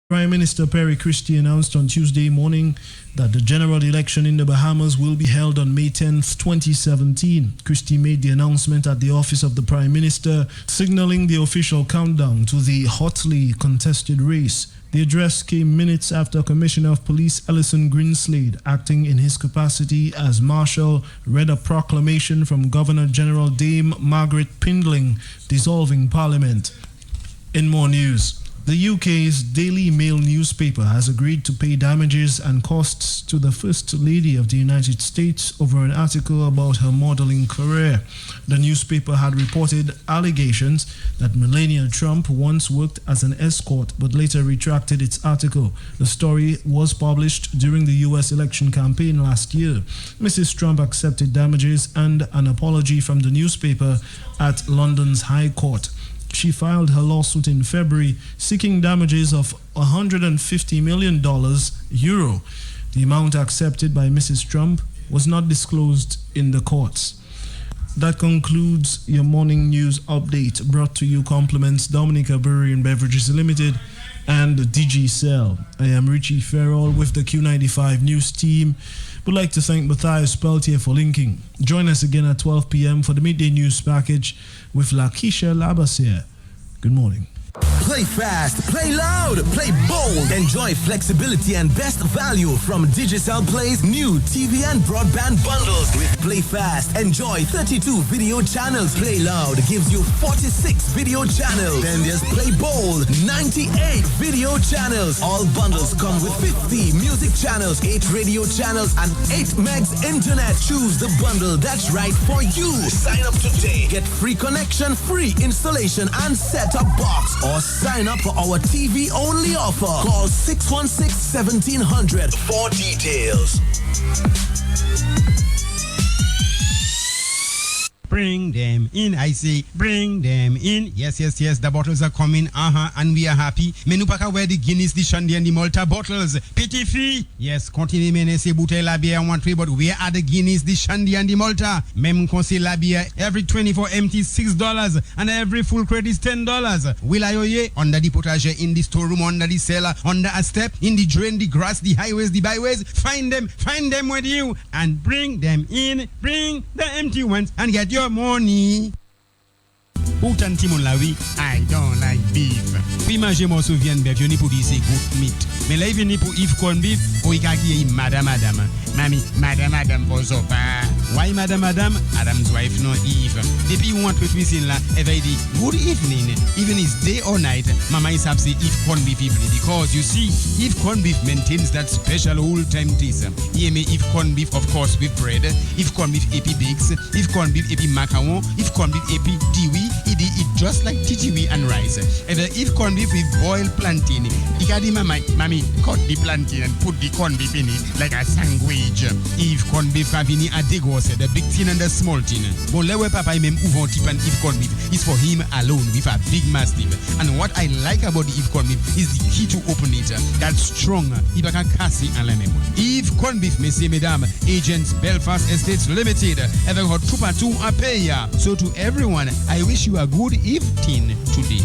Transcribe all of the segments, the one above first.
Prime Minister Perry Christie announced on Tuesday morning that the general election in the Bahamas will be held on May 10, 2017. Christie made the announcement at the office of the Prime Minister, signaling the official countdown to the hotly contested race. The address came minutes after Commissioner of Police Ellison Greenslade, acting in his capacity as Marshal, read a proclamation from Governor General Dame Margaret Pindling dissolving Parliament. In more news, the UK's Daily Mail newspaper has agreed to pay damages and costs to the First Lady of the United States over an article about her modeling career. The newspaper had reported allegations that Melania Trump once worked as an escort but later retracted its article. The story was published during the US election campaign last year. Mrs. Trump accepted damages and an apology from the newspaper at London's High Court. She filed her lawsuit in February, seeking damages of $150 million euro. The amount accepted by Mrs. Trump was not disclosed in the courts. That concludes your morning news update, brought to you compliments Dominica Brewery and Beverages Limited and DG Cell. I am Richie Farrell with the Q95 News team. Would like to thank Matthias Peltier for linking. Join us again at 12 p.m. for the midday news package with Lakeisha Labasier. Good morning. Play fast, play loud, play bold. Enjoy flexibility and best value from Digicel Play's new TV and broadband bundles. With Play Fast, enjoy 32 video channels. Play Loud gives you 46 video channels. Then there's Play Bold, 98 video channels. All bundles come with 50 music channels, 8 radio channels, and 8 megs internet. Choose the bundle that's right for you. Sign up today. Get free connection, free installation, and set-top box. Or sign up for our TV-only offer. Call 616-1700 for details. Bring them in, I say, bring them in. Yes, the bottles are coming, and we are happy. Menupaka wear the Guinness, the Shandy, and the Malta bottles. Pity fee. Yes, continue mene se bouteille la bière one three, but where are the Guinness, the Shandy, and the Malta? Mem consi la bière, every 24 empty $6, and every full crate is $10. Will I oye? Under the potager, in the storeroom, under the cellar, under a step, in the drain, the grass, the highways, the byways. Find them with you, and bring them in. Bring the empty ones, and get your money. Pourtant, Timon Lawi, I don't like beef. Puis manger mon souviens beef, you ni pour dire c'est good meat. Mais là, il vient pour Yves corn beef, ou il kaki madame. Mami, madame, bozopa. Why madame? Adam's wife, no Eve. Depuis you want to listen la, every day, good evening. Even it's day or night, mama is up say Yves corn beef evening. Because you see, Yves corn beef maintains that special old time taste. Here me Yves corn beef, of course, with bread. Yves corn beef epi bakes. Yves corn beef epi macaron. Yves corn beef epi diwi. It just like titiwi and rice. If corn beef with boiled plantain, ikadi mami cut the plantain and put the corn beef in it like a sandwich. If corn beef kavini a degose, the big tin and the small tin. Bon lewe papa mem ouvon tip and if corn beef is for him alone with a big mastiff. And what I like about the if corn beef is the key to open it. That's strong. Ibaka kasi and lemon. If corn beef, messieurs, mesdames, agents Belfast Estates Limited, ever hot tupa to a payer. So to everyone, I wish you a good evening today.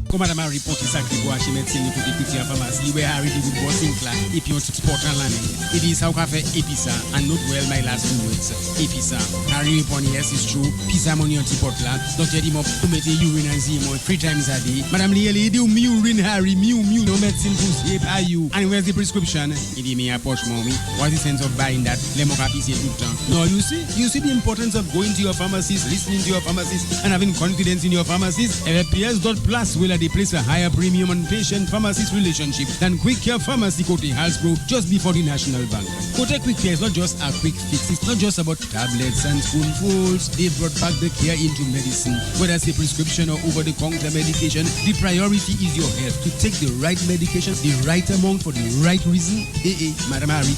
Comme madame a reporté ça qui boit chez médecin pour député en pharmacie, where Harry did good bossing plan, if you want to support and land. It is how cafe Episa and not well my last 2 words. Episa. Harry upon yes is true. Pisa money on tipot plan. Doctor him up to make the urine and see more 3 times a day. Madame Lieli do urine Harry, no medicine to save are you. And where's the prescription? It me a posh mommy. What's the sense of buying that? Lemon happy say tout temps. No, you see the importance of going to your pharmacist, listening to your pharmacist, and having confidence in your pharmacist. PS.plus will they place a higher premium on patient-pharmacist relationship than Quick Care Pharmacy Kote Halsbro just before the National Bank. Kote Quick Care is not just a quick fix. It's not just about tablets and spoonfuls. They brought back the care into medicine. Whether it's a prescription or over-the-counter medication, the priority is your health. To take the right medication, the right amount for the right reason. Madam Harry,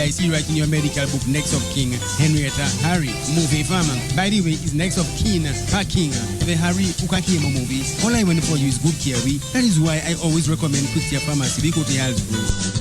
I see right in your medical book, next of kin, Henrietta Harry, movie farmer. By the way, is next of kin, her king, the Harry Ukakemo movie. All I want for you is good care. That is why I always recommend Quick Care Pharmacy. We go to Halsbro.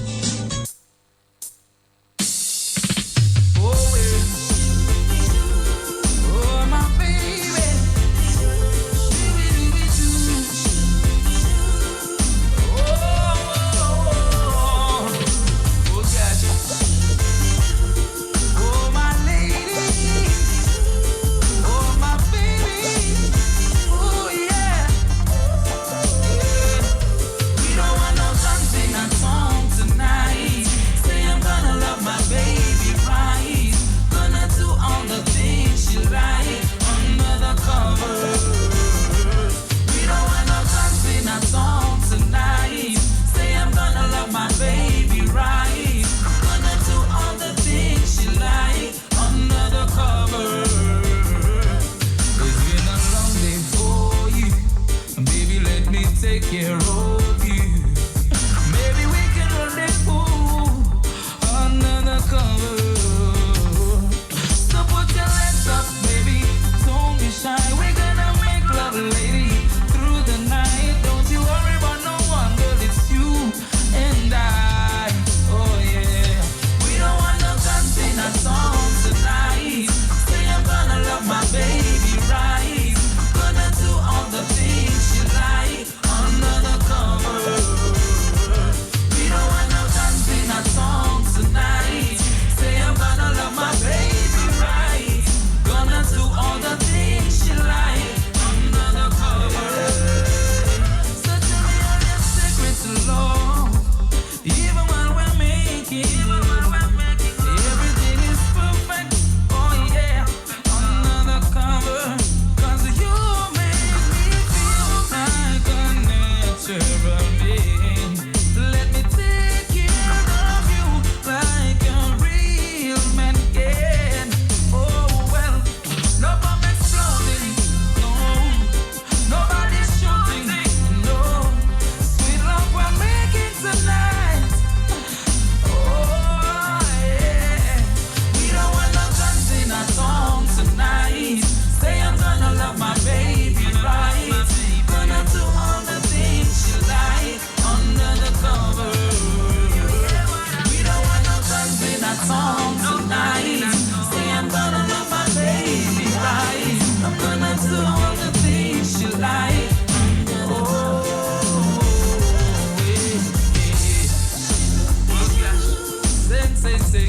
Let me take care of you like a real man can. Oh well, no bomb exploding, no, nobody's shooting, no. Sweet love we're making tonight. Oh yeah, we don't want no guns in our song tonight. Say I'm gonna love my baby right. Gonna do all the things she like under the cover. We don't want no guns in our song tonight. Say I'm gonna love my baby right. I'm gonna do all the things she like. Oh, yeah. Say.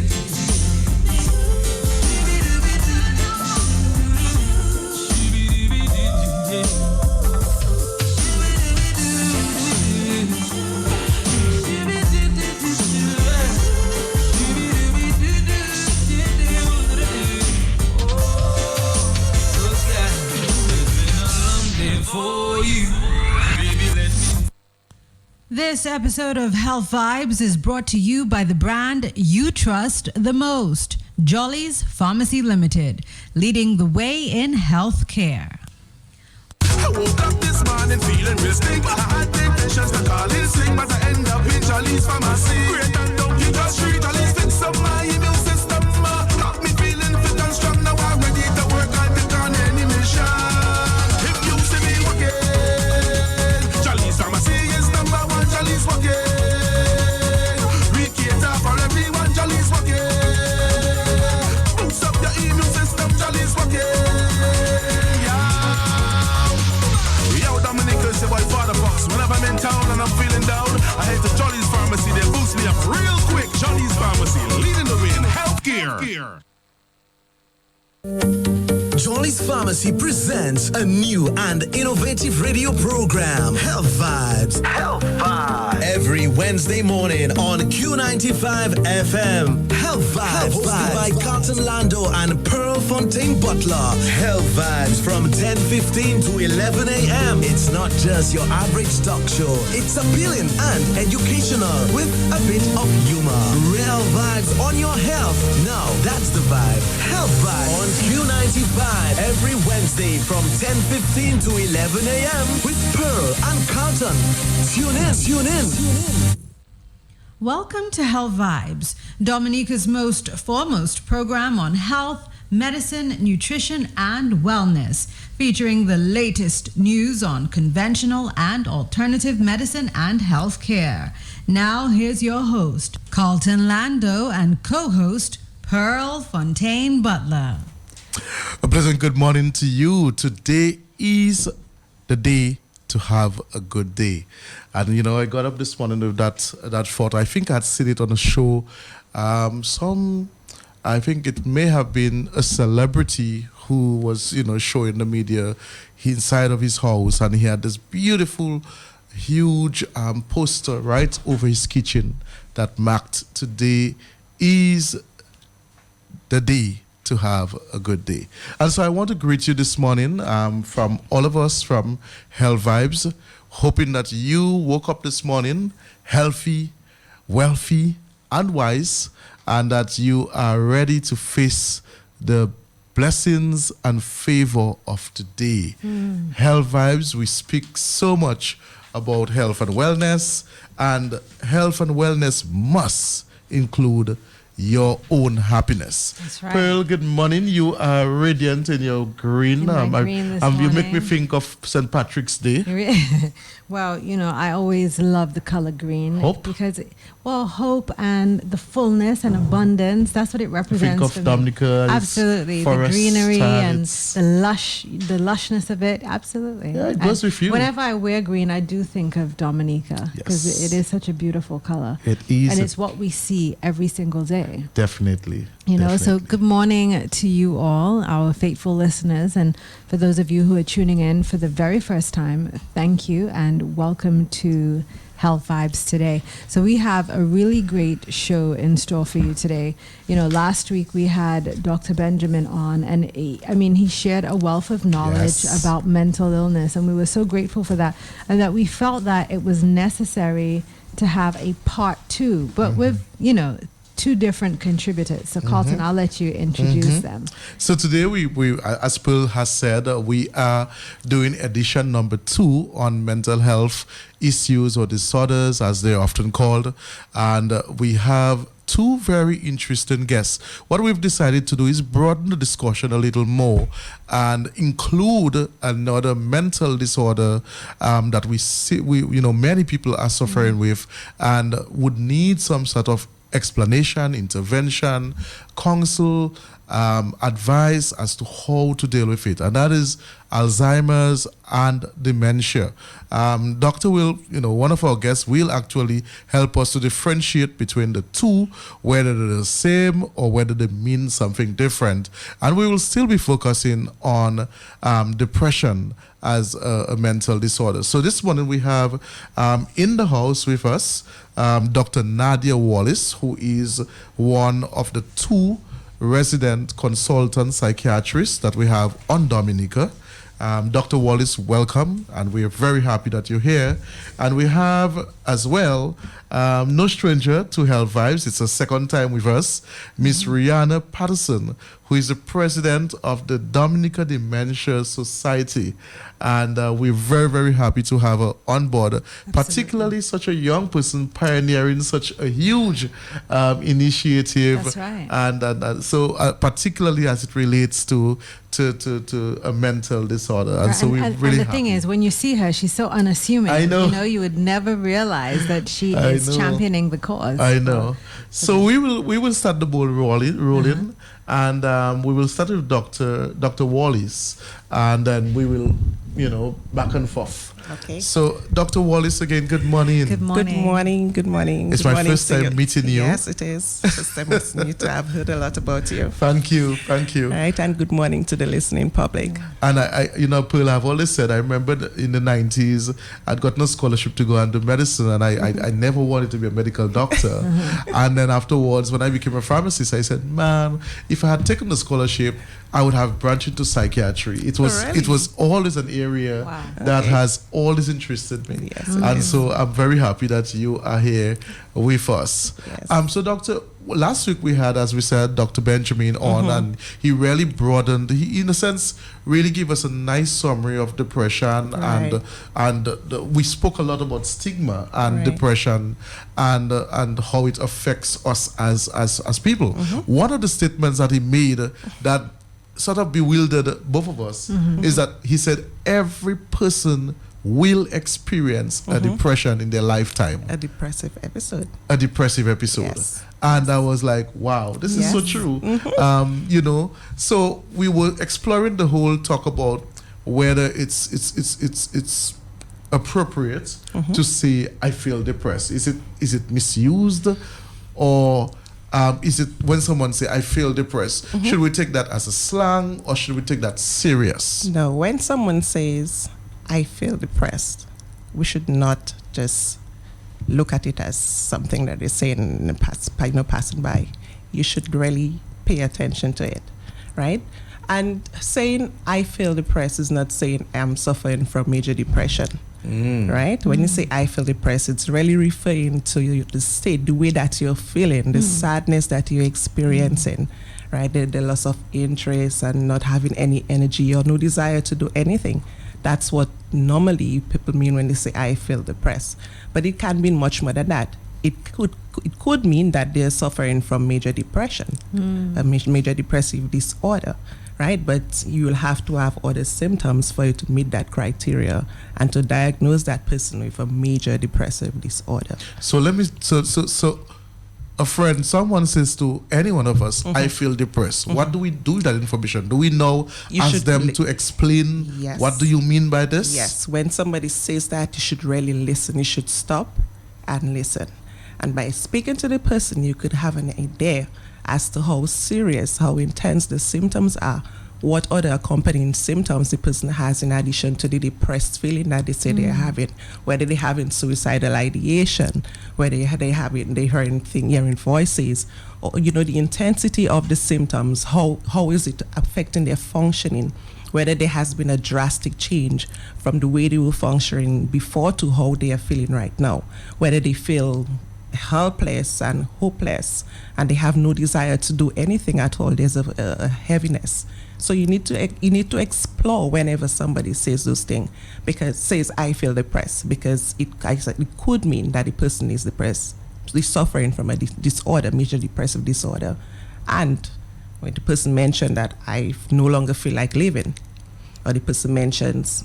This episode of Health Vibes is brought to you by the brand you trust the most, Jolly's Pharmacy Limited, leading the way in healthcare. I woke up this morning feeling real stink. I had intentions to call it sing, but I end up in Jolly's Pharmacy. Great and down Peter Street, Jolly's fix up my immune system. Got me feeling fit and strong, now I'm ready to work and take on any mission. If you see me walking, Jolly's Pharmacy is number one, Jolly's walking. We cater for everyone, Jolly's walking. Boost up your immune system, Jolly's walking. Dominica's your boy Father Fox. Whenever I'm in town and I'm feeling down, I head to Jolly's Pharmacy. They boost me up real quick. Jolly's Pharmacy, leading the way in healthcare. Jolly's Pharmacy presents a new and innovative radio program, Health Vibes. Health Vibes. Every Wednesday morning on Q95 FM. Health Vibes, hosted by Carlton Lando and Pearl Fontaine Butler. Health Vibes from 10:15 to 11 a.m. It's not just your average talk show. It's appealing and educational with a bit of humor. Real vibes on your health. Now that's the vibe. Health Vibes on Q95 every Wednesday from 10:15 to 11 a.m. with Pearl and Carlton. Tune in. Welcome to Health Vibes, Dominica's most foremost program on health, medicine, nutrition, and wellness, featuring the latest news on conventional and alternative medicine and healthcare. Now, here's your host, Carlton Lando, and co-host, Pearl Fontaine Butler. A pleasant good morning to you. Today is the day to have a good day. And, you know, I got up this morning with that thought. I think I'd seen it on a show. I think it may have been a celebrity who was, you know, showing the media inside of his house. And he had this beautiful, huge poster right over his kitchen that marked today is the day to have a good day. And so I want to greet you this morning from all of us from Health Vibes, hoping that you woke up this morning healthy, wealthy, and wise, and that you are ready to face the blessings and favor of today. Health Vibes, we speak so much about health and wellness must include your own happiness. That's right. Pearl, good morning. You are radiant in your green. Green this you make me morning. think of St. Patrick's Day. Well, you know, I always love the color green. Hope? Because, hope and the fullness and abundance, that's what it represents. Think for of me. Dominica. Absolutely. The forest, greenery and it's- the lushness of it. Absolutely. Yeah, it goes And with you. Whenever I wear green, I do think of Dominica because Yes. it is such a beautiful color. It is. And it's what we see every single day. today. Definitely. You know, so Definitely. good morning to you all, our faithful listeners. And for those of you who are tuning in for the very first time, thank you and welcome to Health Vibes today. So we have a really great show in store for you today. You know, last week we had Dr. Benjamin on, and he shared a wealth of knowledge Yes. about mental illness, and we were so grateful for that, and that we felt that it was necessary to have a part two, but with, two different contributors. So Carlton, I'll let you introduce them. So today we as Pearl has said, we are doing edition number 2 on mental health issues or disorders, as they're often called, and we have 2 very interesting guests. What we've decided to do is broaden the discussion a little more and include another mental disorder that we see, many people are suffering with and would need some sort of explanation, intervention, counsel, advice as to how to deal with it, and that is Alzheimer's and dementia. Doctor will, one of our guests will actually help us to differentiate between the two, whether they're the same or whether they mean something different. And we will still be focusing on depression as a mental disorder. So this morning we have in the house with us Dr. Nadia Wallace, who is one of the 2 resident consultant psychiatrists that we have on Dominica. Dr. Wallace, welcome, and we are very happy that you're here. And we have as well, no stranger to Health Vibes, it's a second time with us, Miss Rihanna Patterson, who is the president of the Dominica Dementia Society. And we're very, very happy to have her on board, particularly such a young person pioneering such a huge initiative. That's right. And so particularly as it relates to a mental disorder. And so we're really the happy. thing is, when you see her, she's so unassuming. I know. You would never realize that she I is know. championing the cause. I know. So we will start the ball rolling, and we will start with Dr. Wallace, and then we will, back and forth. Okay. So Dr. Wallace, again, good morning. Good morning. Good morning. Good morning. It's Good my morning first to time meeting you. Yes, it is. First time meeting you too. I've heard a lot about you. Thank you. Right, and good morning to the listening public. And I Pearl, I've always said, I remember in the 90s, I'd gotten a scholarship to go and do medicine, and I never wanted to be a medical doctor. And then afterwards, when I became a pharmacist, I said, man, if I had taken the scholarship, I would have branched into psychiatry. It was always an area Wow. that Okay. has always interested me. Yes, And so I'm very happy that you are here with us. Yes. So Doctor, last week we had, as we said, Dr. Benjamin on, and he really broadened, he in a sense really gave us a nice summary of depression. Right. And we spoke a lot about stigma and Right. depression and how it affects us as people. One of the statements that he made that sort of bewildered both of us is that he said every person will experience a depression in their lifetime, A depressive episode. a depressive episode. Yes. And I was like, wow, this is so Yes. true. So we were exploring the whole talk about whether it's appropriate to say I feel depressed. Is it misused, or is it when someone say I feel depressed? Should we take that as a slang, or should we take that serious? No, when someone says, I feel depressed, we should not just look at it as something that is saying in the passing by. You should really pay attention to it, right? And saying I feel depressed is not saying I'm suffering from major depression, right? When you say I feel depressed, it's really referring to the state, the way that you're feeling, the sadness that you're experiencing, right? The loss of interest and not having any energy or no desire to do anything. That's what normally people mean when they say I feel depressed. But it can mean much more than that. It could mean that they're suffering from major depression, a major depressive disorder, right? But you will have to have other symptoms for you to meet that criteria and to diagnose that person with a major depressive disorder. So let me so a friend, someone says to any one of us, I feel depressed. What do we do with that information? Do we know, You ask should them to explain Yes. what do you mean by this? Yes, when somebody says that, you should really listen. You should stop and listen. And by speaking to the person, you could have an idea as to how serious, how intense the symptoms are, what other accompanying symptoms the person has in addition to the depressed feeling that they say they're having, whether they're having suicidal ideation, whether they're hearing voices, or the intensity of the symptoms, how is it affecting their functioning, whether there has been a drastic change from the way they were functioning before to how they are feeling right now, whether they feel helpless and hopeless and they have no desire to do anything at all. There's a heaviness. So you need to explore whenever somebody says those things, because says I feel depressed, because it could mean that the person is depressed, is suffering from a disorder, major depressive disorder. And when the person mentioned that I no longer feel like living, or the person mentions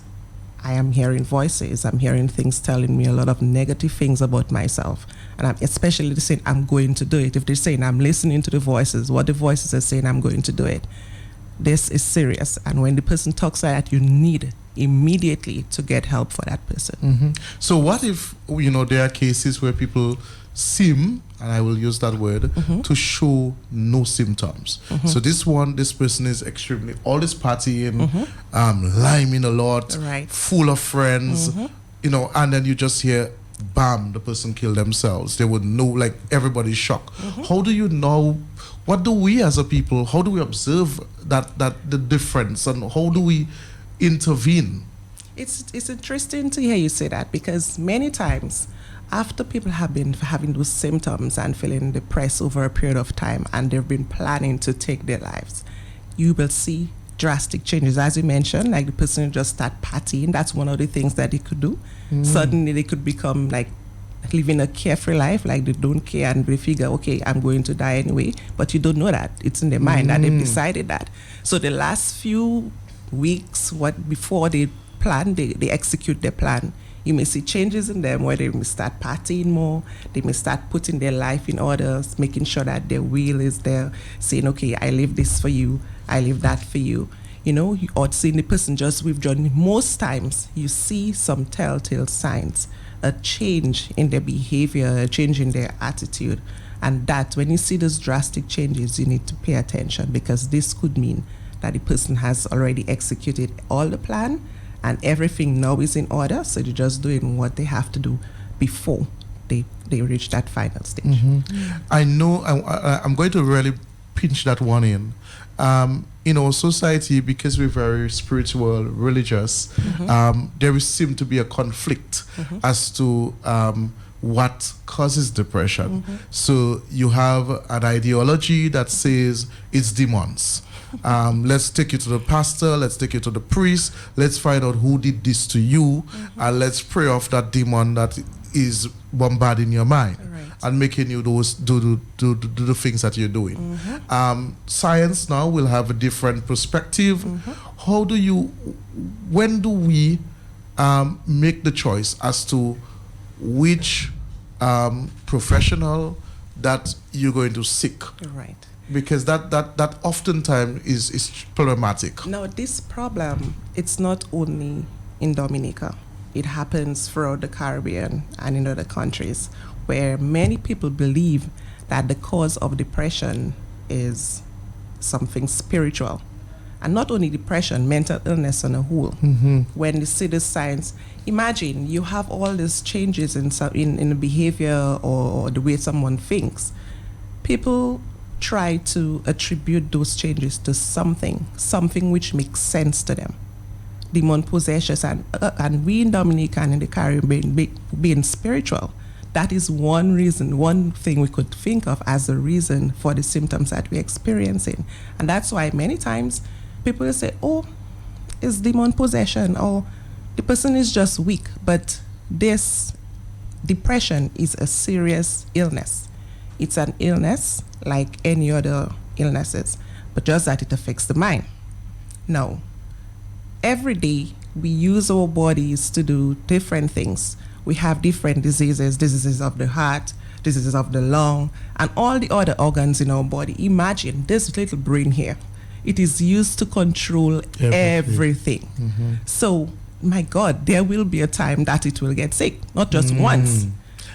I am hearing voices, I'm hearing things telling me a lot of negative things about myself, and I'm especially saying I'm going to do it. If they're saying I'm listening to the voices, what the voices are saying, I'm going to do it. This is serious, and when the person talks like that, you need immediately to get help for that person. So what if there are cases where people seem, and I will use that word, to show no symptoms? So this person is extremely, all this partying, liming a lot, Right. full of friends, and then you just hear, bam, the person killed themselves. They would know, like, everybody's shocked. How do you know? What do we as a people, how do we observe that the difference, and how do we intervene? It's interesting to hear you say that, because many times after people have been having those symptoms and feeling depressed over a period of time, and they've been planning to take their lives, you will see drastic changes. As you mentioned, like the person who just start partying, that's one of the things that they could do. Suddenly they could become like living a carefree life, like they don't care, and they figure, okay, I'm going to die anyway, but you don't know that. It's in their mind that they've decided that. So the last few weeks, before they plan, they execute their plan, you may see changes in them where they may start partying more, they may start putting their life in order, making sure that their will is there, saying, okay, I live this for you, I live that for you. Or seeing the person just withdrawn. Most times you see some telltale signs, a change in their behavior, a change in their attitude. And that when you see those drastic changes, you need to pay attention, because this could mean that the person has already executed all the plan and everything now is in order, so they're just doing what they have to do before they reach that final stage. I know I'm going to really pinch that one in. In our society, because we're very spiritual, religious, there seem to be a conflict as to what causes depression. So you have an ideology that says it's demons. Let's take you to the pastor, let's take you to the priest, let's find out who did this to you, and let's pray off that demon that is bombarding your mind and making you do the things that you're doing. Science now will have a different perspective. When do we make the choice as to which professional that you're going to seek? Right. Because that oftentimes is problematic. Now, this problem, it's not only in Dominica. It happens throughout the Caribbean and in other countries, where many people believe that the cause of depression is something spiritual. And not only depression, mental illness on a whole. When you see the signs, imagine you have all these changes in the behavior or the way someone thinks. People try to attribute those changes to something which makes sense to them. Demon possessions, and we in Dominica and in the Caribbean being spiritual, that is one reason, one thing we could think of as a reason for the symptoms that we're experiencing. And that's why many times people will say, oh, it's demon possession, or the person is just weak. But this depression is a serious illness. It's an illness like any other illnesses, but just that it affects the mind. Now, every day we use our bodies to do different things. We have different diseases of the heart, diseases of the lung, and all the other organs in our body. Imagine this little brain here. It is used to control everything. So, my God, there will be a time that it will get sick, not just once.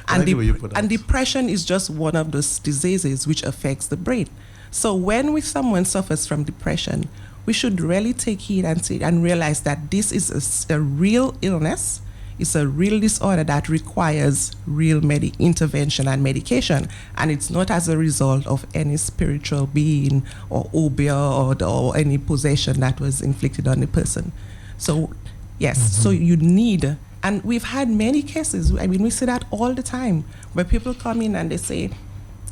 I like the way you put that. And depression is just one of those diseases which affects the brain. So when someone suffers from depression, we should really take heed and realize that this is a real illness. It's a real disorder that requires real intervention and medication, and it's not as a result of any spiritual being or obeah or any possession that was inflicted on the person. So, yes, so you need, and we've had many cases. I mean, we see that all the time where people come in and they say,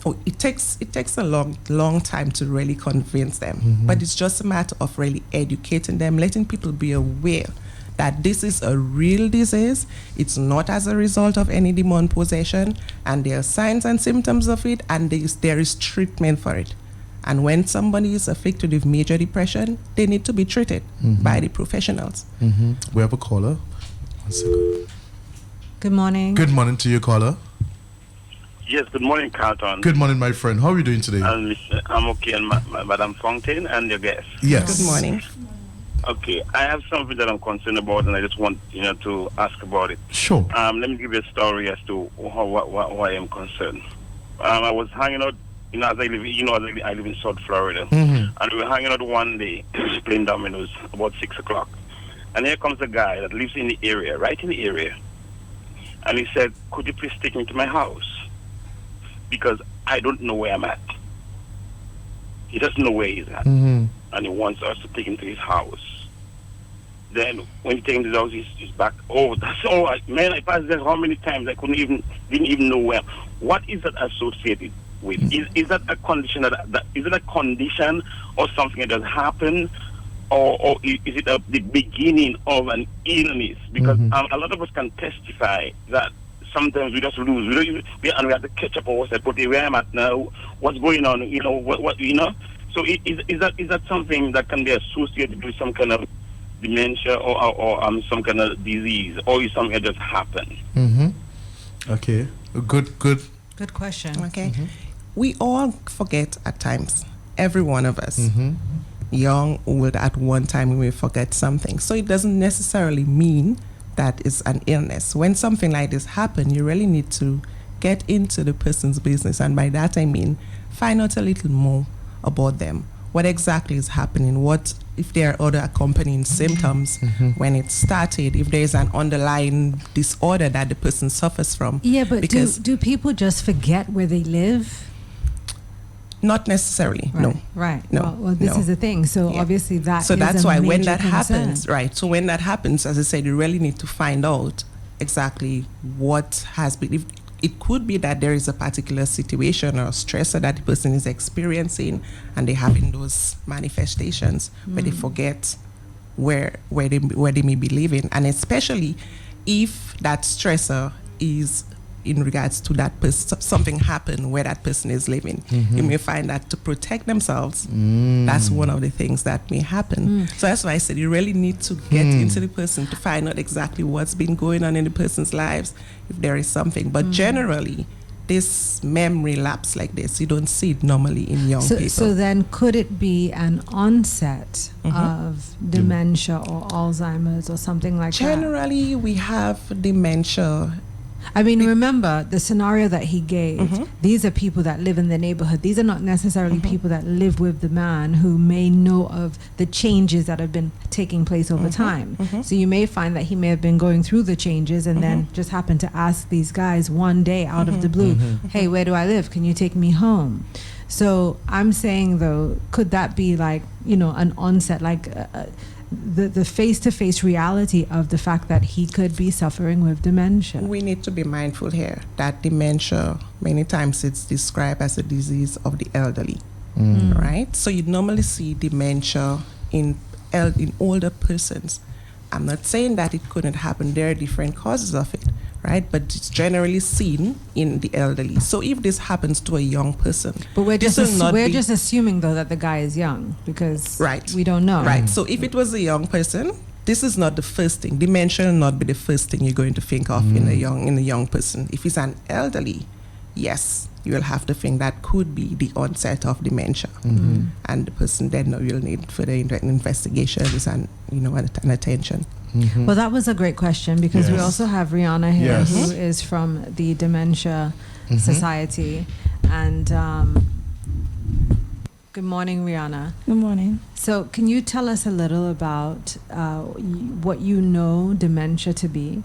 "Oh, it takes a long time to really convince them," but it's just a matter of really educating them, letting people be aware that this is a real disease. It's not as a result of any demon possession, and there are signs and symptoms of it, and there is treatment for it. And when somebody is afflicted with major depression, they need to be treated by the professionals. We have a caller. 1 second. Good morning. Good morning to you, caller. Yes, good morning, Carlton. Good morning, my friend. How are you doing today? I'm okay, and Madam Fontaine and your guest. Yes. Good morning. Okay, I have something that I'm concerned about, and I just want to ask about it. Sure. Let me give you a story as to why I am concerned. I was hanging out, as I live in South Florida, and we were hanging out one day playing dominoes about 6 o'clock, and here comes a guy that lives in the area, right in the area, and he said, "Could you please take me to my house? Because I don't know where I'm at." He doesn't know where he's at, and he wants us to take him to his house. Then when he takes him to his house, he's back. Oh, that's all right, man! I passed there how many times? I didn't even know where. What is that associated with? Is that a condition is it a condition or something that has happened, or is it the beginning of an illness? Because a lot of us can testify that sometimes we just lose. We have to catch up on what's that. But where I'm at now, what's going on? So is that something that can be associated with some kind of dementia or some kind of disease, or is something that just happened? Okay. Good question. Okay. We all forget at times. Every one of us, young, old, at one time we may forget something. So it doesn't necessarily mean that it's an illness. When something like this happens, you really need to get into the person's business, and by that I mean find out a little more about them. What exactly is happening? What if there are other accompanying symptoms when it started? If there is an underlying disorder that the person suffers from? Yeah, but do people just forget where they live? Not necessarily. Right, No. Right. No. Well, this no. is the thing. So Yeah. obviously that. So is that's a why when major that concern. happens, right? So when that happens, as I said, you really need to find out exactly what has been. If it could be that there is a particular situation or stressor that the person is experiencing, and they're having those manifestations where they forget where they may be living, and especially if that stressor is in regards to that person, something happened where that person is living. You may find that to protect themselves, that's one of the things that may happen. So that's why I said you really need to get into the person to find out exactly what's been going on in the person's lives, if there is something. But generally, this memory lapse like this, you don't see it normally in young people. So then could it be an onset of dementia or Alzheimer's or something like that? Generally, we have dementia. I mean, remember the scenario that he gave. These are people that live in the neighborhood. These are not necessarily people that live with the man who may know of the changes that have been taking place over time. So you may find that he may have been going through the changes and then just happened to ask these guys one day out of the blue, "Hey, where do I live? Can you take me home?" So I'm saying, though, could that be like, an onset, like the face-to-face reality of the fact that he could be suffering with dementia? We need to be mindful here that dementia, many times it's described as a disease of the elderly, right? So you normally see dementia in older persons. I'm not saying that it couldn't happen. There are different causes of it, right? But it's generally seen in the elderly. So if this happens to a young person, But we're this just will not be- just assuming, though, that the guy is young because Right. we don't know. Right. So if it was a young person, this is not the first thing. Dementia will not be the first thing you're going to think of in a young person. If it's an elderly, yes, you'll have to think that could be the onset of dementia. And the person then will need further investigations and, and attention. Well, that was a great question because we Yes. also have Rihanna here, Yes. who is from the Dementia Society. And good morning, Rihanna. Good morning. So, can you tell us a little about what you know dementia to be?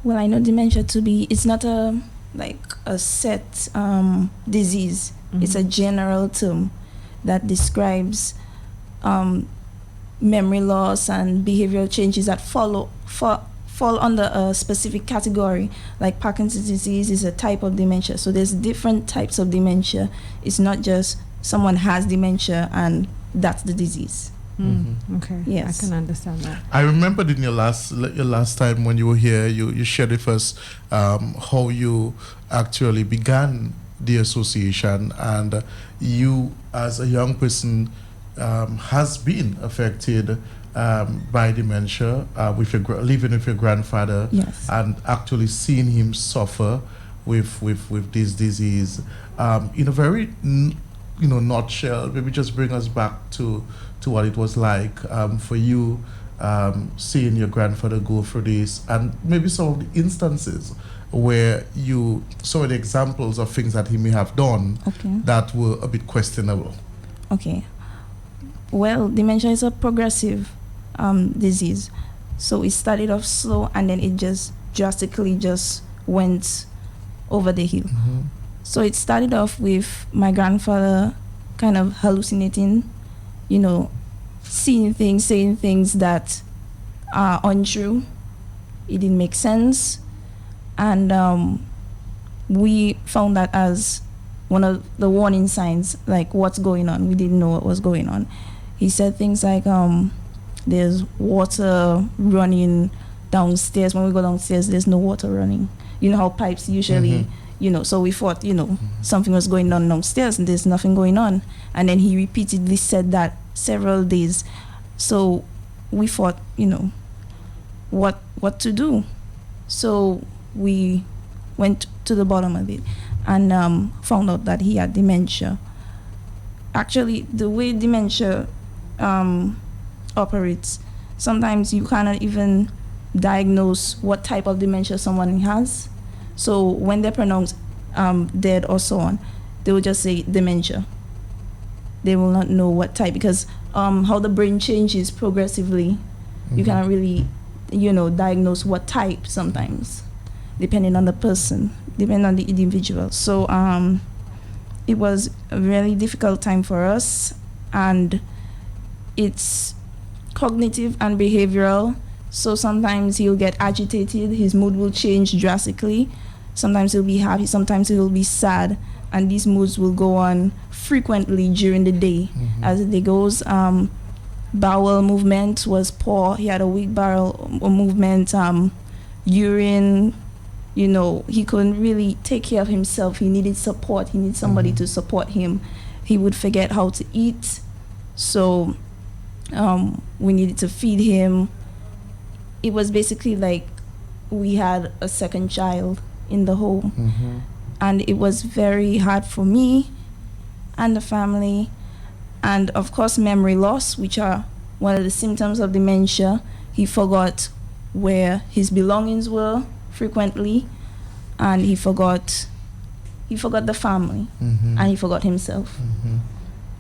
Well, I know dementia to be, it's not a set disease. It's a general term that describes memory loss and behavioral changes that fall under a specific category. Like Parkinson's disease is a type of dementia. So there's different types of dementia. It's not just someone has dementia and that's the disease. Okay, Yes. I can understand that. I remembered in your last time when you were here, you shared with us how you actually began the association, and you as a young person has been affected by dementia with living with your grandfather, Yes. and actually seeing him suffer with this disease. In a very nutshell, maybe just bring us back to what it was like for you seeing your grandfather go through this, and maybe some of the instances where some of the examples of things that he may have done that were a bit questionable. Okay. Well, dementia is a progressive disease. So it started off slow and then it just drastically just went over the hill. So it started off with my grandfather kind of hallucinating, seeing things, saying things that are untrue. It didn't make sense. And we found that as one of the warning signs, like what's going on. We didn't know what was going on. He said things like, there's water running downstairs. When we go downstairs, there's no water running. You know how pipes usually, so we thought, something was going on downstairs and there's nothing going on. And then he repeatedly said that several days. So we thought, what to do. So we went to the bottom of it and found out that he had dementia. Actually, the way dementia operates, sometimes you cannot even diagnose what type of dementia someone has. So when they're pronounced dead or so on, they will just say dementia. They will not know what type, because how the brain changes progressively, you cannot really, diagnose what type sometimes, depending on the person, depending on the individual. So it was a really difficult time for us, and it's cognitive and behavioral. So sometimes he'll get agitated, his mood will change drastically. Sometimes he'll be happy, sometimes he'll be sad, and these moods will go on frequently during the day. As the day goes, bowel movement was poor. He had a weak bowel movement. Urine, he couldn't really take care of himself. He needed support. He needed somebody to support him. He would forget how to eat. So we needed to feed him. It was basically like we had a second child in the home. And it was very hard for me and the family. And of course, memory loss, which are one of the symptoms of dementia. He forgot where his belongings were frequently, and he forgot the family, and he forgot himself.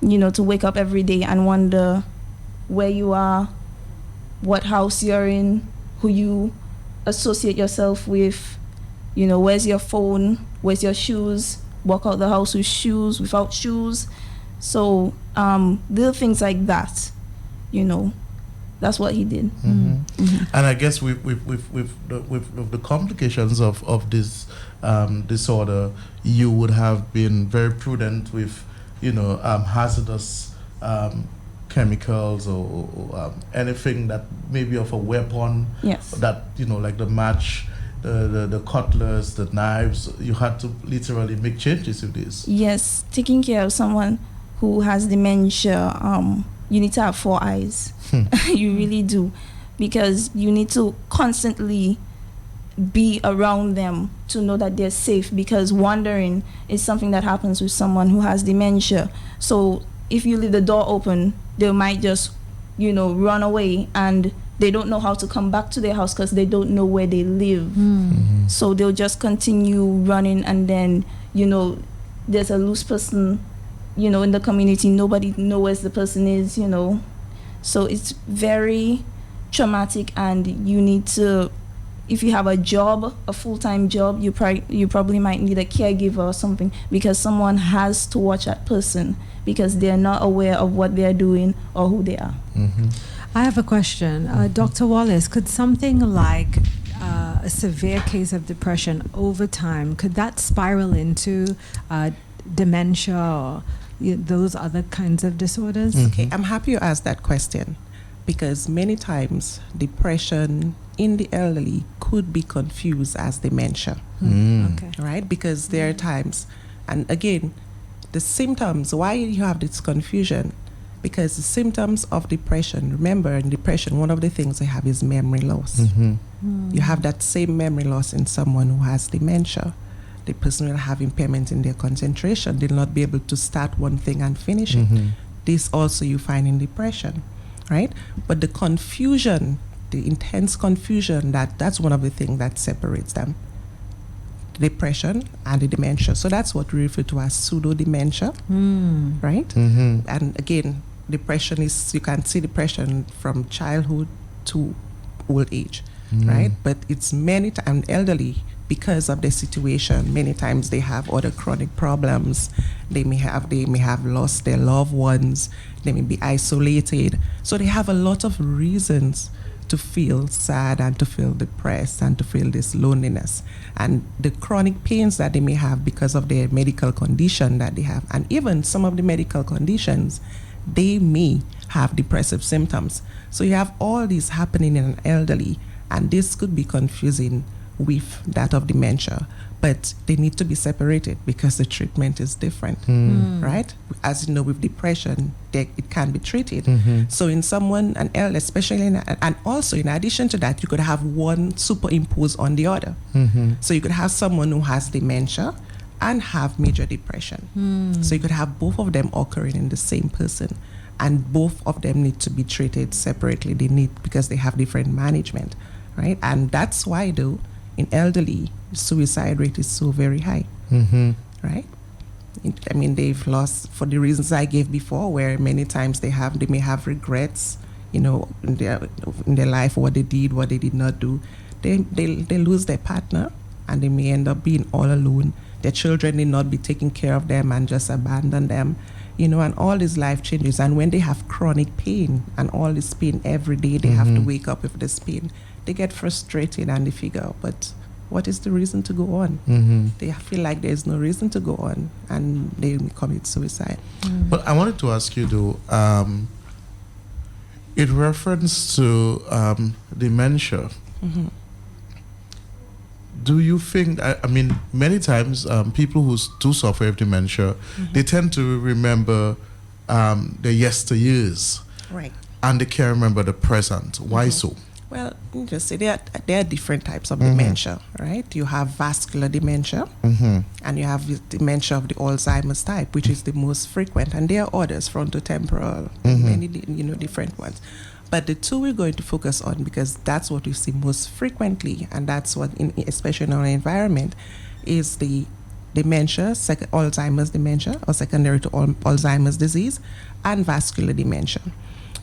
To wake up every day and wonder where you are, what house you're in, who you associate yourself with, where's your phone, where's your shoes, walk out the house with shoes, without shoes. So little things like that, that's what he did. And I guess with the complications of this disorder, you would have been very prudent with hazardous chemicals or anything that may be of a weapon. Yes. That like the match, the cutlass, the knives. You had to literally make changes with this. Yes, taking care of someone who has dementia, you need to have 4 eyes. You really do, because you need to constantly be around them to know that they're safe, because wandering is something that happens with someone who has dementia. So if you leave the door open, they might just, run away, and they don't know how to come back to their house because they don't know where they live. So they'll just continue running, and then, there's a loose person, in the community. Nobody knows where the person is, So it's very traumatic, and you need to, if you have a job, a full-time job, you probably might need a caregiver or something, because someone has to watch that person, because they're not aware of what they're doing or who they are. I have a question. Dr. Wallace, could something like a severe case of depression over time, could that spiral into dementia or those other kinds of disorders? Okay, I'm happy you asked that question, because many times depression in the elderly could be confused as dementia. Okay. Right? Because there are times, and again, the symptoms, why you have this confusion? Because the symptoms of depression, remember, in depression, one of the things they have is memory loss. You have that same memory loss in someone who has dementia. The person will have impairment in their concentration. They'll not be able to start one thing and finish it. This also you find in depression, right? But the confusion, the intense confusion, that's one of the things that separates them. Depression and the dementia. So that's what we refer to as pseudo-dementia, right? And again, depression is, you can see depression from childhood to old age, right? But it's many times elderly, because of their situation, many times they have other chronic problems. They may have lost their loved ones. They may be isolated. So they have a lot of reasons to feel sad and to feel depressed and to feel this loneliness. And the chronic pains that they may have because of their medical condition that they have, and even some of the medical conditions, they may have depressive symptoms. So you have all these happening in an elderly, and this could be confusing with that of dementia, but they need to be separated because the treatment is different, right? As you know, with depression, it can be treated. So in someone, an elder, especially, and also in addition to that, you could have one superimposed on the other. So you could have someone who has dementia and have major depression. So you could have both of them occurring in the same person, and both of them need to be treated separately. They need, because they have different management, right? And that's why, though, in elderly, suicide rate is so very high, right? I mean, they've lost, for the reasons I gave before, where many times they may have regrets, in their life, what they did, what they did not do. They lose their partner, and they may end up being all alone. Their children may not be taking care of them and just abandon them, and all these life changes. And when they have chronic pain and all this pain every day, they have to wake up with this pain. They get frustrated and they figure, but what is the reason to go on? They feel like there's no reason to go on, and they commit suicide. But I wanted to ask you, though, in reference to dementia, do you think, I mean, many times people who do suffer with dementia, they tend to remember their yesteryears, Right. and they can't remember the present. Why so? Well, just say there are different types of dementia, right? You have vascular dementia, and you have the dementia of the Alzheimer's type, which is the most frequent, and there are others, frontotemporal, many different ones. But the two we're going to focus on, because that's what we see most frequently, and that's what, especially in our environment, is the dementia, Alzheimer's dementia, or secondary to Alzheimer's disease, and vascular dementia.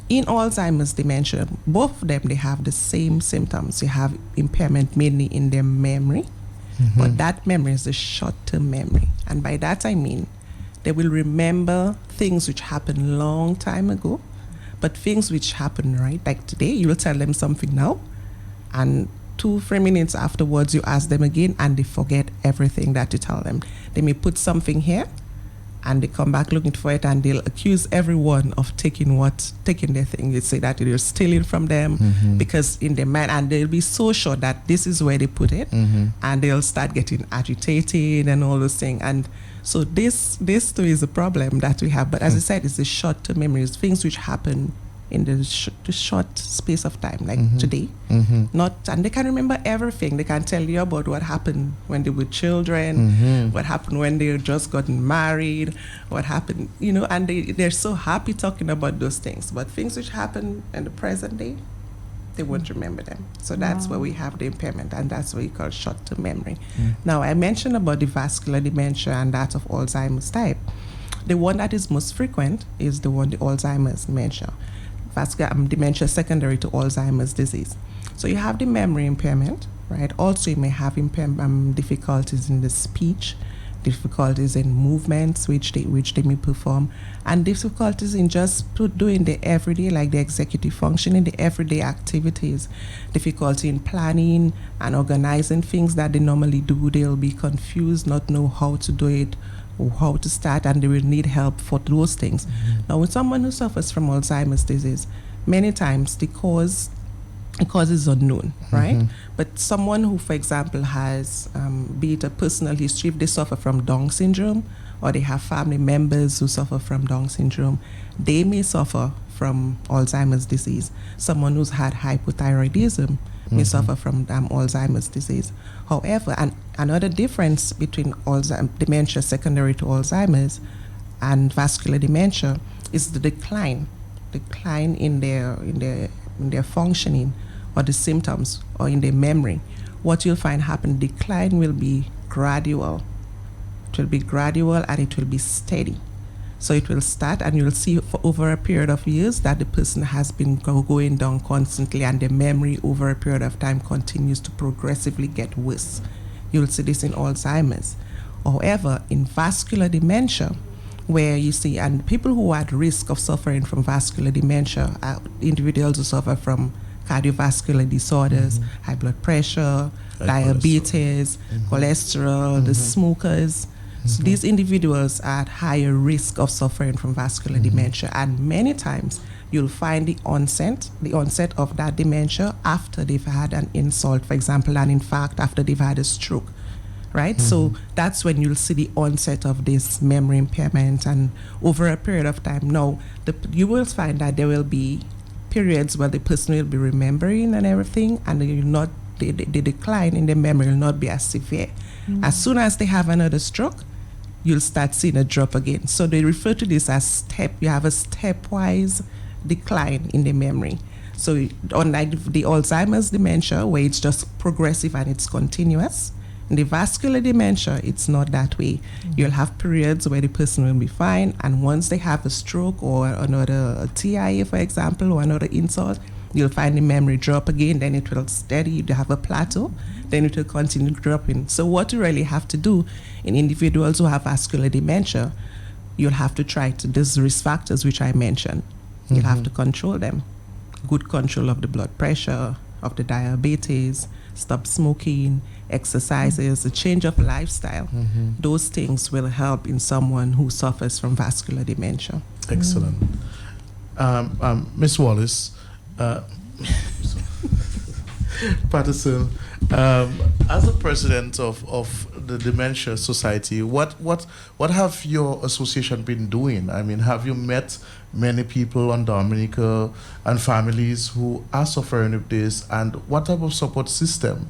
In Alzheimer's dementia, both of them, they have the same symptoms. You have impairment mainly in their memory, but that memory is a short-term memory. And by that I mean they will remember things which happened long time ago, but things which happen right, like today, you will tell them something now, and 2-3 minutes afterwards you ask them again, and they forget everything that you tell them. They may put something here, and they come back looking for it, and they'll accuse everyone of taking their thing. They say that they're stealing from them, because in their mind, and they'll be so sure that this is where they put it, and they'll start getting agitated and all those things. And so this too is a problem that we have. But as I said, it's the short-term memories, things which happen in the short space of time, like today. And they can remember everything. They can tell you about what happened when they were children, what happened when they just gotten married, what happened, and they're so happy talking about those things. But things which happen in the present day, they won't remember them. So that's where we have the impairment, and that's what you call short-term memory. Now, I mentioned about the vascular dementia and that of Alzheimer's type. The one that is most frequent is the Alzheimer's dementia. Vascular dementia secondary to Alzheimer's disease. So you have the memory impairment, right? Also, you may have difficulties in the speech, difficulties in movements which they may perform, and difficulties in just doing the everyday, like the executive functioning, the everyday activities, difficulty in planning and organizing things that they normally do. They'll be confused, not know how to do it or how to start, and they will need help for those things. Now, with someone who suffers from Alzheimer's disease, many times the cause is unknown, right? But someone who, for example, has, be it a personal history, if they suffer from Down syndrome, or they have family members who suffer from Down syndrome, they may suffer from Alzheimer's disease. Someone who's had hypothyroidism may suffer from Alzheimer's disease. However, another difference between dementia secondary to Alzheimer's and vascular dementia is the decline in their functioning, or the symptoms, or in their memory. What you'll find happen, decline will be gradual. It will be gradual and it will be steady. So it will start, and you'll see for over a period of years that the person has been going down constantly, and the memory over a period of time continues to progressively get worse. You'll see this in Alzheimer's. However, in vascular dementia, where you see, and people who are at risk of suffering from vascular dementia are individuals who suffer from cardiovascular disorders, high blood pressure, diabetes, cholesterol, the smokers. So these individuals are at higher risk of suffering from vascular dementia, and many times you'll find the onset of that dementia after they've had an insult, for example, and in fact after they've had a stroke, right? So that's when you'll see the onset of this memory impairment, and over a period of time. Now, you will find that there will be periods where the person will be remembering and everything, and the decline in the memory will not be as severe. As soon as they have another stroke, you'll start seeing a drop again. So they refer to this as you have a stepwise decline in the memory. So unlike the Alzheimer's dementia, where it's just progressive and it's continuous, in the vascular dementia, it's not that way. You'll have periods where the person will be fine, and once they have a stroke or another TIA, for example, or another insult, you'll find the memory drop again, then it will steady, you have a plateau, then it will continue dropping. So what you really have to do in individuals who have vascular dementia, you'll have to try to, these risk factors which I mentioned, you'll have to control them. Good control of the blood pressure, of the diabetes, stop smoking, exercises, a change of lifestyle. Those things will help in someone who suffers from vascular dementia. Excellent. Ms. Wallace, Patterson, as the president of the Dementia Society, what have your association been doing? I mean, have you met many people on Dominica and families who are suffering with this, and what type of support system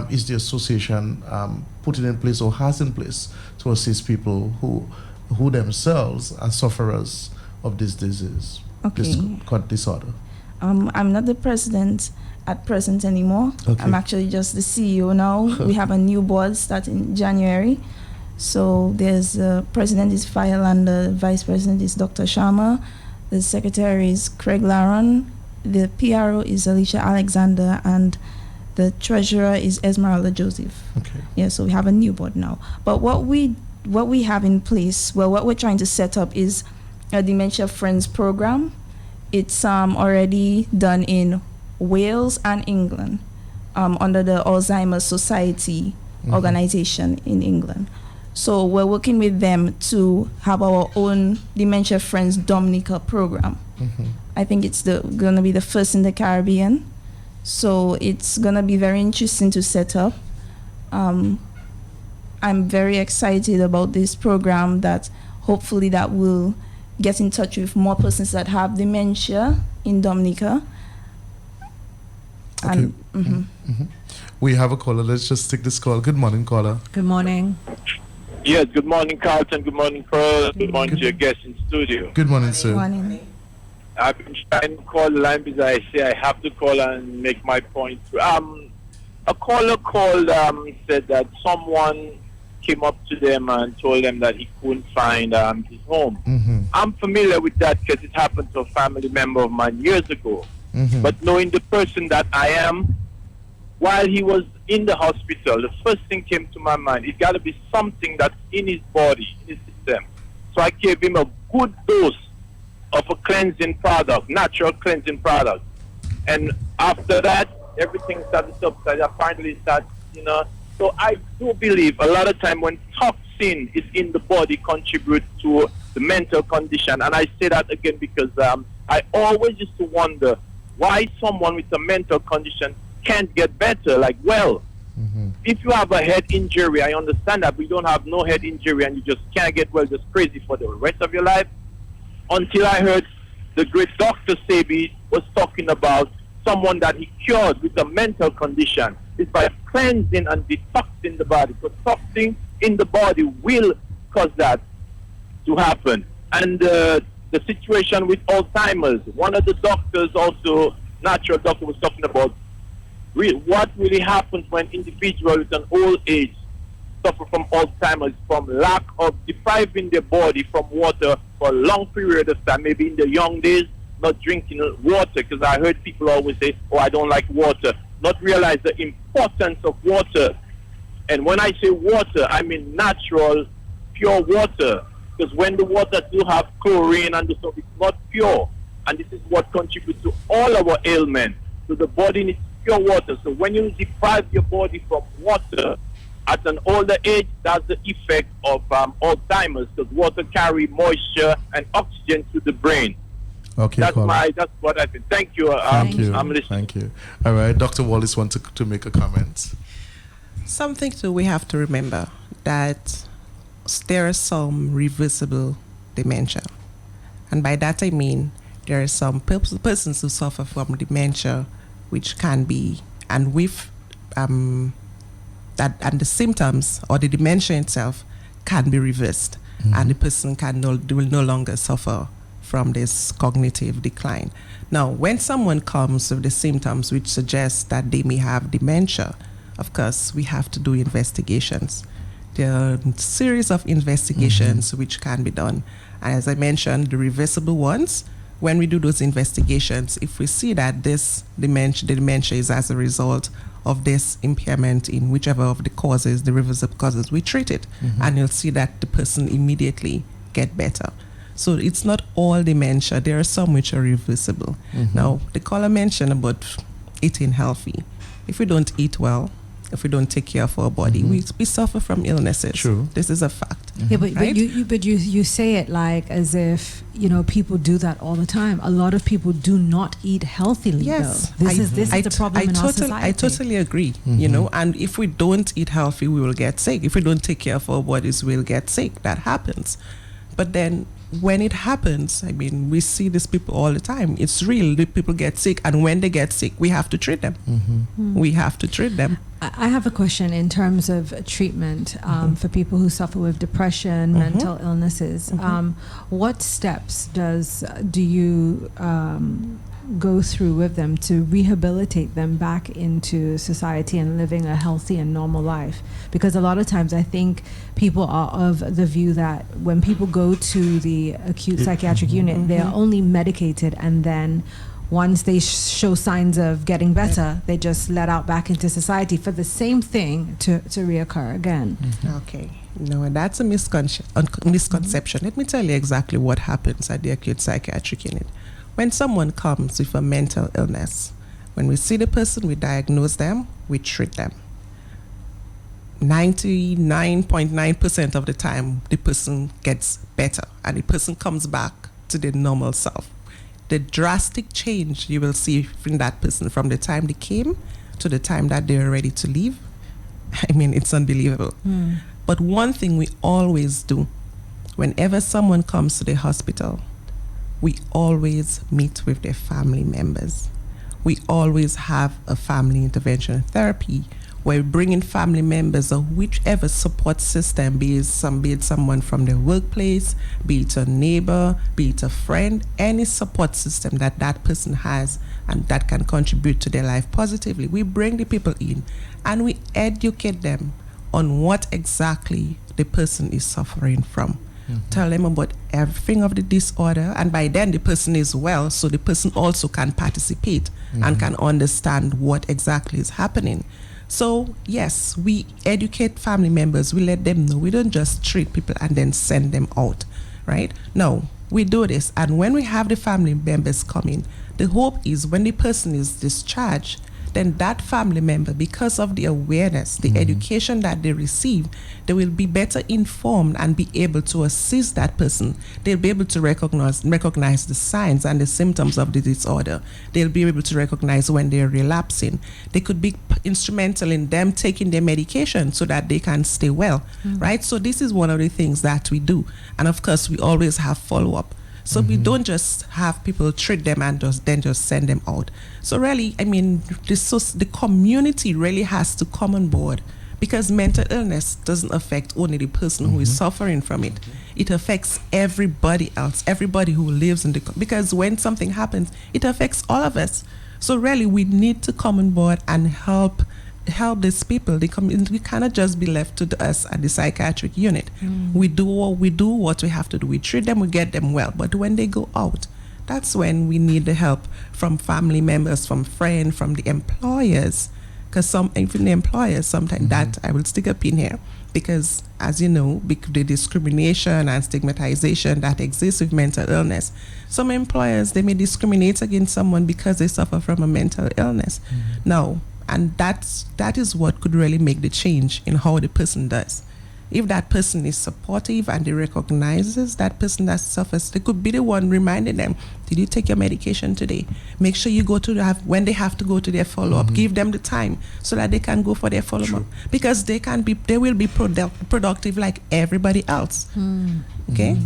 is the association putting in place or has in place to assist people who themselves are sufferers of this disease, this disorder? I'm not the president at present anymore. Okay. I'm actually just the CEO now. We have a new board starting January. So there's the president is Fayal, and the vice president is Dr. Sharma. The secretary is Craig Laron. The PRO is Alicia Alexander, and the treasurer is Esmeralda Joseph. Okay. Yeah, so we have a new board now. But what we have in place, well, what we're trying to set up is a Dementia Friends program. It's already done in Wales and England under the Alzheimer's Society organization in England. So we're working with them to have our own Dementia Friends Dominica program. I think it's going to be the first in the Caribbean. So it's going to be very interesting to set up. I'm very excited about this program that hopefully that will get in touch with more persons that have dementia in Dominica. Okay. And We have a caller. Let's just take this call. Good morning, caller. Good morning. Yes, good morning, Carlton. Good morning, Pearl. Good morning to your guest in studio. Good morning, sir. morning. I've been trying to call the line because I say I have to call and make my point. A caller called, said that someone came up to them and told them that he couldn't find his home. I'm familiar with that because it happened to a family member of mine years ago. But knowing the person that I am, while he was in the hospital, the first thing came to my mind, it got to be something that's in his body, in his system. So I gave him a good dose of a cleansing product, natural cleansing product. And after that, everything started to subside. I finally started, So I do believe a lot of time when toxin is in the body contributes to the mental condition. And I say that again because I always used to wonder why someone with a mental condition can't get better. If you have a head injury, I understand that, but you don't have no head injury and you just can't get well, just crazy for the rest of your life. Until I heard the great Dr. Sebi was talking about someone that he cured with a mental condition is by cleansing and detoxing the body. So toxin in the body will cause that to happen. And the situation with Alzheimer's, one of the doctors also, natural doctor, was talking about what really happens when individuals with an old age suffer from Alzheimer's, from lack of depriving their body from water for a long period of time, maybe in the young days, not drinking water, because I heard people always say, oh, I don't like water, not realize the importance of water. And when I say water, I mean natural, pure water, because when the water do have chlorine and stuff, it's not pure. And this is what contributes to all our ailments. So the body needs pure water. So when you deprive your body from water at an older age, that's the effect of Alzheimer's, because water carry moisture and oxygen to the brain. Okay, that's what I think. Thank you. Thank you. I'm listening. Thank you. All right, Dr. Wallace wants to make a comment. Something too we have to remember that there are some reversible dementia, and by that I mean there are some persons who suffer from dementia, which can be, and with that, and the symptoms or the dementia itself can be reversed, and the person will no longer suffer from this cognitive decline. Now, when someone comes with the symptoms which suggest that they may have dementia, of course, we have to do investigations. There are a series of investigations which can be done. And as I mentioned, the reversible ones, when we do those investigations, if we see that the dementia is as a result of this impairment in whichever of the causes, the reversible causes, we treat it. And you'll see that the person immediately get better. So it's not all dementia. There are some which are reversible. Now, the caller mentioned about eating healthy. If we don't eat well, if we don't take care of our body, we suffer from illnesses. True. This is a fact. Yeah, but right? you say it like as if people do that all the time. A lot of people do not eat healthily. Yes, though. This is a problem in our society. I totally agree. And if we don't eat healthy, we will get sick. If we don't take care of our bodies, we'll get sick. That happens. But then when it happens, I mean, we see these people all the time. It's real. The people get sick, and when they get sick, we have to treat them. We have to treat them. I have a question in terms of treatment for people who suffer with depression, mental illnesses. What steps do you go through with them to rehabilitate them back into society and living a healthy and normal life? Because a lot of times I think people are of the view that when people go to the acute psychiatric unit, they are only medicated, and then once they show signs of getting better, they just let out back into society for the same thing to reoccur again. Okay. No, that's a misconception. Let me tell you exactly what happens at the acute psychiatric unit. When someone comes with a mental illness, when we see the person, we diagnose them, we treat them. 99.9% of the time, the person gets better and the person comes back to their normal self. The drastic change you will see from that person from the time they came to the time that they're ready to leave, I mean, it's unbelievable. But one thing we always do, whenever someone comes to the hospital, we always meet with their family members. We always have a family intervention therapy where we bring in family members of whichever support system, be it someone from their workplace, be it a neighbor, be it a friend, any support system that that person has and that can contribute to their life positively. We bring the people in and we educate them on what exactly the person is suffering from. Tell them about everything of the disorder, and by then the person is well, so the person also can participate and can understand what exactly is happening. So yes, we educate family members. We let them know. We don't just treat people and then send them out, right? No, we do this, and when we have the family members come in, the hope is when the person is discharged, then that family member, because of the awareness, the education that they receive, they will be better informed and be able to assist that person. They'll be able to recognize the signs and the symptoms of the disorder. They'll be able to recognize when they're relapsing. They could be instrumental in them taking their medication so that they can stay well, right? So this is one of the things that we do. And of course, we always have follow-up. So we don't just have people treat them and just send them out. So really, I mean, the community really has to come on board, because mental illness doesn't affect only the person who is suffering from it. It affects everybody else, everybody who lives in because when something happens, it affects all of us. So really, we need to come on board and help these people. We cannot just be left to us at the psychiatric unit. We do what we have to do. We treat them, we get them well. But when they go out, that's when we need the help from family members, from friends, from the employers. Because even the employers, sometimes that I will stick a pin here, because as you know, the discrimination and stigmatization that exists with mental illness, some employers, they may discriminate against someone because they suffer from a mental illness. No. And that is what could really make the change in how the person does. If that person is supportive and they recognizes that person that suffers, they could be the one reminding them, did you take your medication today? Make sure you go to when they have to go to their follow-up, give them the time so that they can go for their follow-up. Because they will be productive like everybody else. Okay?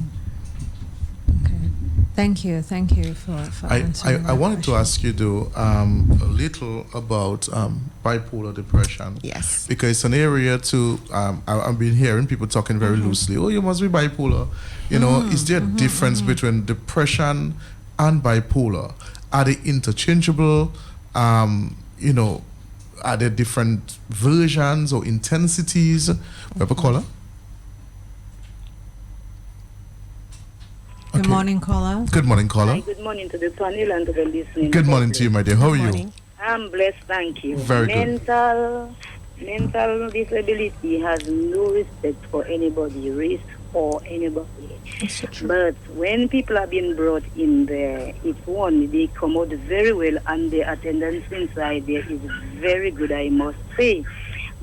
Thank you for answering. I wanted to ask you though a little about bipolar depression. Yes. Because it's an area too. I've been hearing people talking very loosely. Oh, you must be bipolar. You know, is there a difference between depression and bipolar? Are they interchangeable? You know, are there different versions or intensities? We have a caller. Good morning, caller. Good morning, caller. Hi, good morning to the panel and to the listening. Good morning to you, my dear. How are you? I'm blessed, thank you. Very good. Mental disability has no respect for anybody, race or anybody. But when people are being brought in there, it's one, they come out very well, and the attendance inside there is very good, I must say.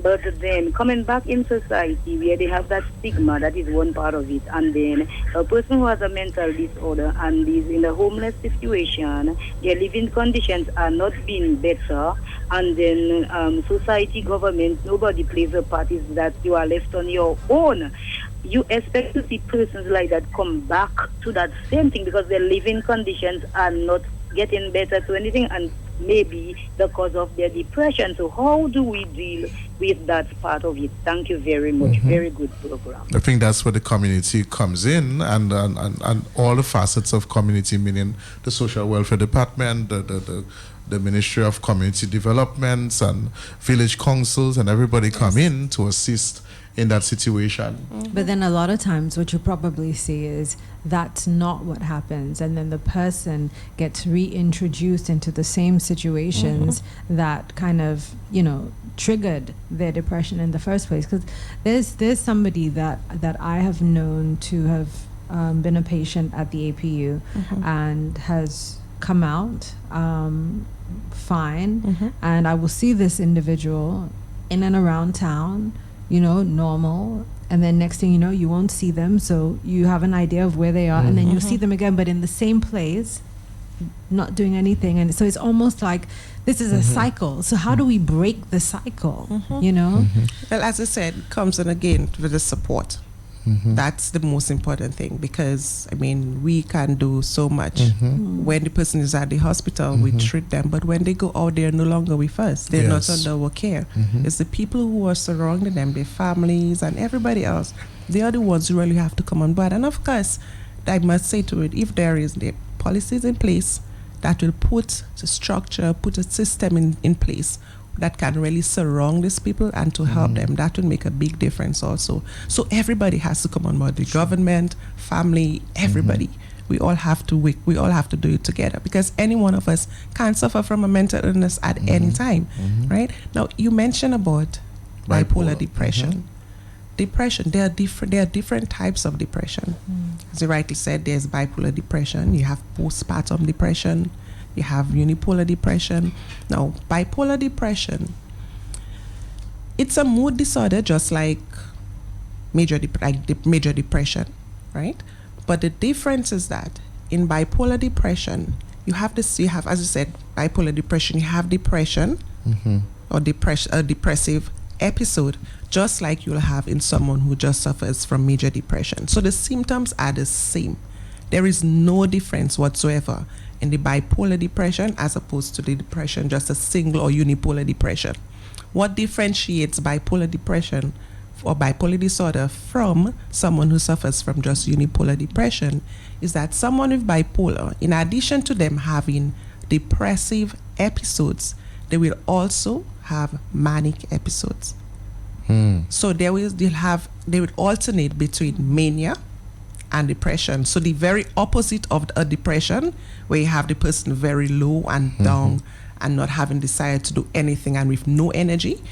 But then coming back in society where they have that stigma, that is one part of it. And then a person who has a mental disorder and is in a homeless situation, their living conditions are not being better. And then society, government, nobody plays a part, is that you are left on your own. You expect to see persons like that come back to that same thing because their living conditions are not getting better to anything, and maybe the cause of their depression. So how do we deal with that part of it? Thank you very much. Very good program. I think that's where the community comes in, and all the facets of community, meaning the social welfare department, the Ministry of Community Developments and village councils, and everybody come in to assist in that situation. But then a lot of times what you probably see is that's not what happens, and then the person gets reintroduced into the same situations that kind of, you know, triggered their depression in the first place. Because there's somebody that I have known to have been a patient at the APU and has come out fine, and I will see this individual in and around town, you know, normal, and then next thing you know, you won't see them, so you have an idea of where they are, and then you'll see them again, but in the same place, not doing anything. And so it's almost like this is a cycle. So how do we break the cycle, you know? Well, as I said, it comes in again with the support. That's the most important thing, because I mean, we can do so much. When the person is at the hospital, we treat them, but when they go out, they're no longer with us. They're not Yes. under our care. It's the people who are surrounding them, their families and everybody else. They are the ones who really have to come on board. And of course, I must say to it, if there is the policies in place that will put the structure, put a system in place that can really surround these people and to help them, that will make a big difference also. So everybody has to come on board, the government, family, everybody. We all have to we all have to do it together, because any one of us can suffer from a mental illness at any time, right? Now, you mentioned about bipolar depression. Depression, there are different types of depression. As you rightly said, there's bipolar depression, you have postpartum depression, you have unipolar depression. Now, bipolar depression, it's a mood disorder just like major depression, right? But the difference is that in bipolar depression, you have, as you said, bipolar depression, you have depression or a depressive episode, just like you'll have in someone who just suffers from major depression. So the symptoms are the same. There is no difference whatsoever in the bipolar depression as opposed to the depression, just a single or unipolar depression. What differentiates bipolar depression or bipolar disorder from someone who suffers from just unipolar depression is that someone with bipolar, in addition to them having depressive episodes, they will also have manic episodes. So they would alternate between mania and depression. So the very opposite of a depression, where you have the person very low and down and not having desire to do anything and with no energy,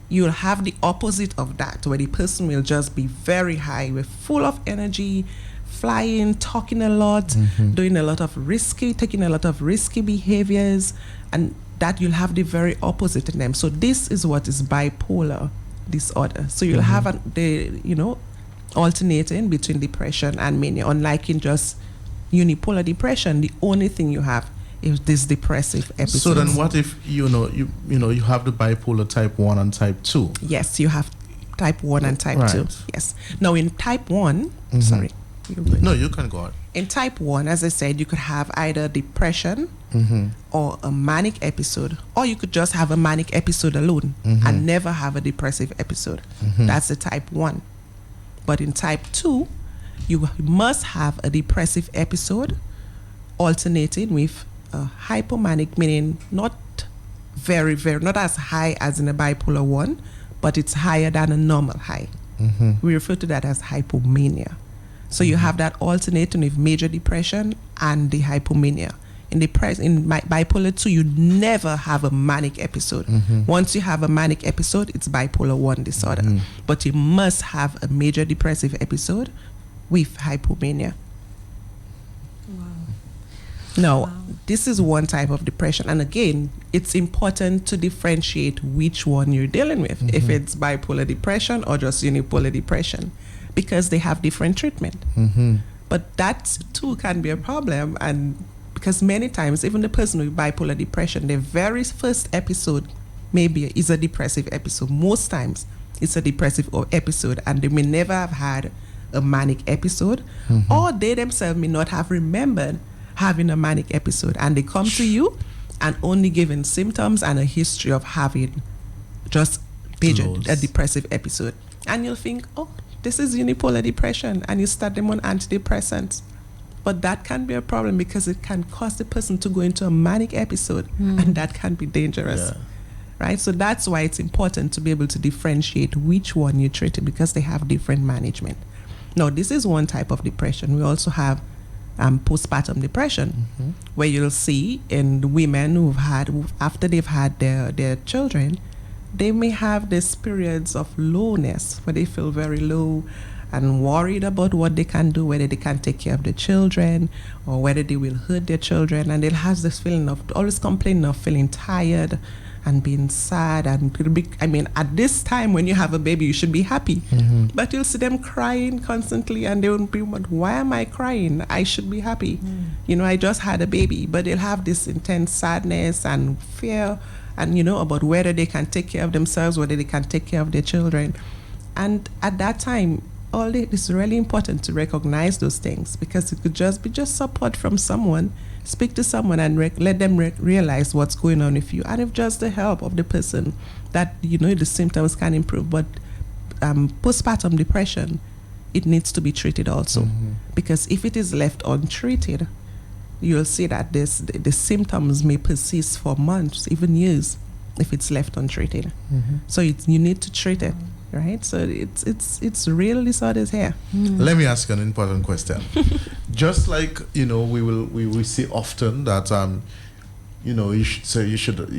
you'll have the opposite of that, where the person will just be very high, with full of energy, flying, talking a lot, taking a lot of risky behaviors, and that you'll have the very opposite in them. So this is what is bipolar disorder. So you'll have alternating between depression and mania. Unlike in just unipolar depression, the only thing you have is this depressive episode. So then, what if you have the bipolar type 1 and type 2? Yes, you have type 1 and type 2. Yes. Now in type 1, sorry. No, you can go on. In type 1, as I said, you could have either depression or a manic episode, or you could just have a manic episode alone and never have a depressive episode. That's the type 1. But in type 2, you must have a depressive episode alternating with a hypomanic, meaning not not as high as in a bipolar 1, but it's higher than a normal high. We refer to that as hypomania. So you have that alternating with major depression and the hypomania. In bipolar 2, you never have a manic episode. Once you have a manic episode, it's bipolar 1 disorder. But you must have a major depressive episode with hypomania. Now, this is one type of depression. And again, it's important to differentiate which one you're dealing with, if it's bipolar depression or just unipolar depression, because they have different treatment. But that too can be a problem, and because many times, even the person with bipolar depression, their very first episode is a depressive episode. Most times it's a depressive episode, and they may never have had a manic episode, or they themselves may not have remembered having a manic episode, and they come to you and only given symptoms and a history of having just a depressive episode. And you'll think, oh, this is unipolar depression, and you start them on antidepressants. But that can be a problem, because it can cause the person to go into a manic episode, and that can be dangerous. Right? So that's why it's important to be able to differentiate which one you're treating, because they have different management. Now, this is one type of depression. We also have postpartum depression, where you'll see in women after they've had their children, they may have these periods of lowness where they feel very low and worried about what they can do, whether they can take care of the children or whether they will hurt their children. And they'll have this feeling of always complaining of feeling tired and being sad. And at this time when you have a baby, you should be happy. But you'll see them crying constantly, and they will be, why am I crying? I should be happy. I just had a baby. But they'll have this intense sadness and fear, and about whether they can take care of themselves, whether they can take care of their children. And at that time, it's really important to recognize those things, because it could just be just support from someone. Speak to someone and let them realize what's going on with you, and if just the help of the person that the symptoms can improve. But postpartum depression, it needs to be treated also, because if it is left untreated, you'll see that the symptoms may persist for months, even years, if it's left untreated. So you need to treat it, right? So it's real disorders here. Let me ask you an important question. Just like we see often that you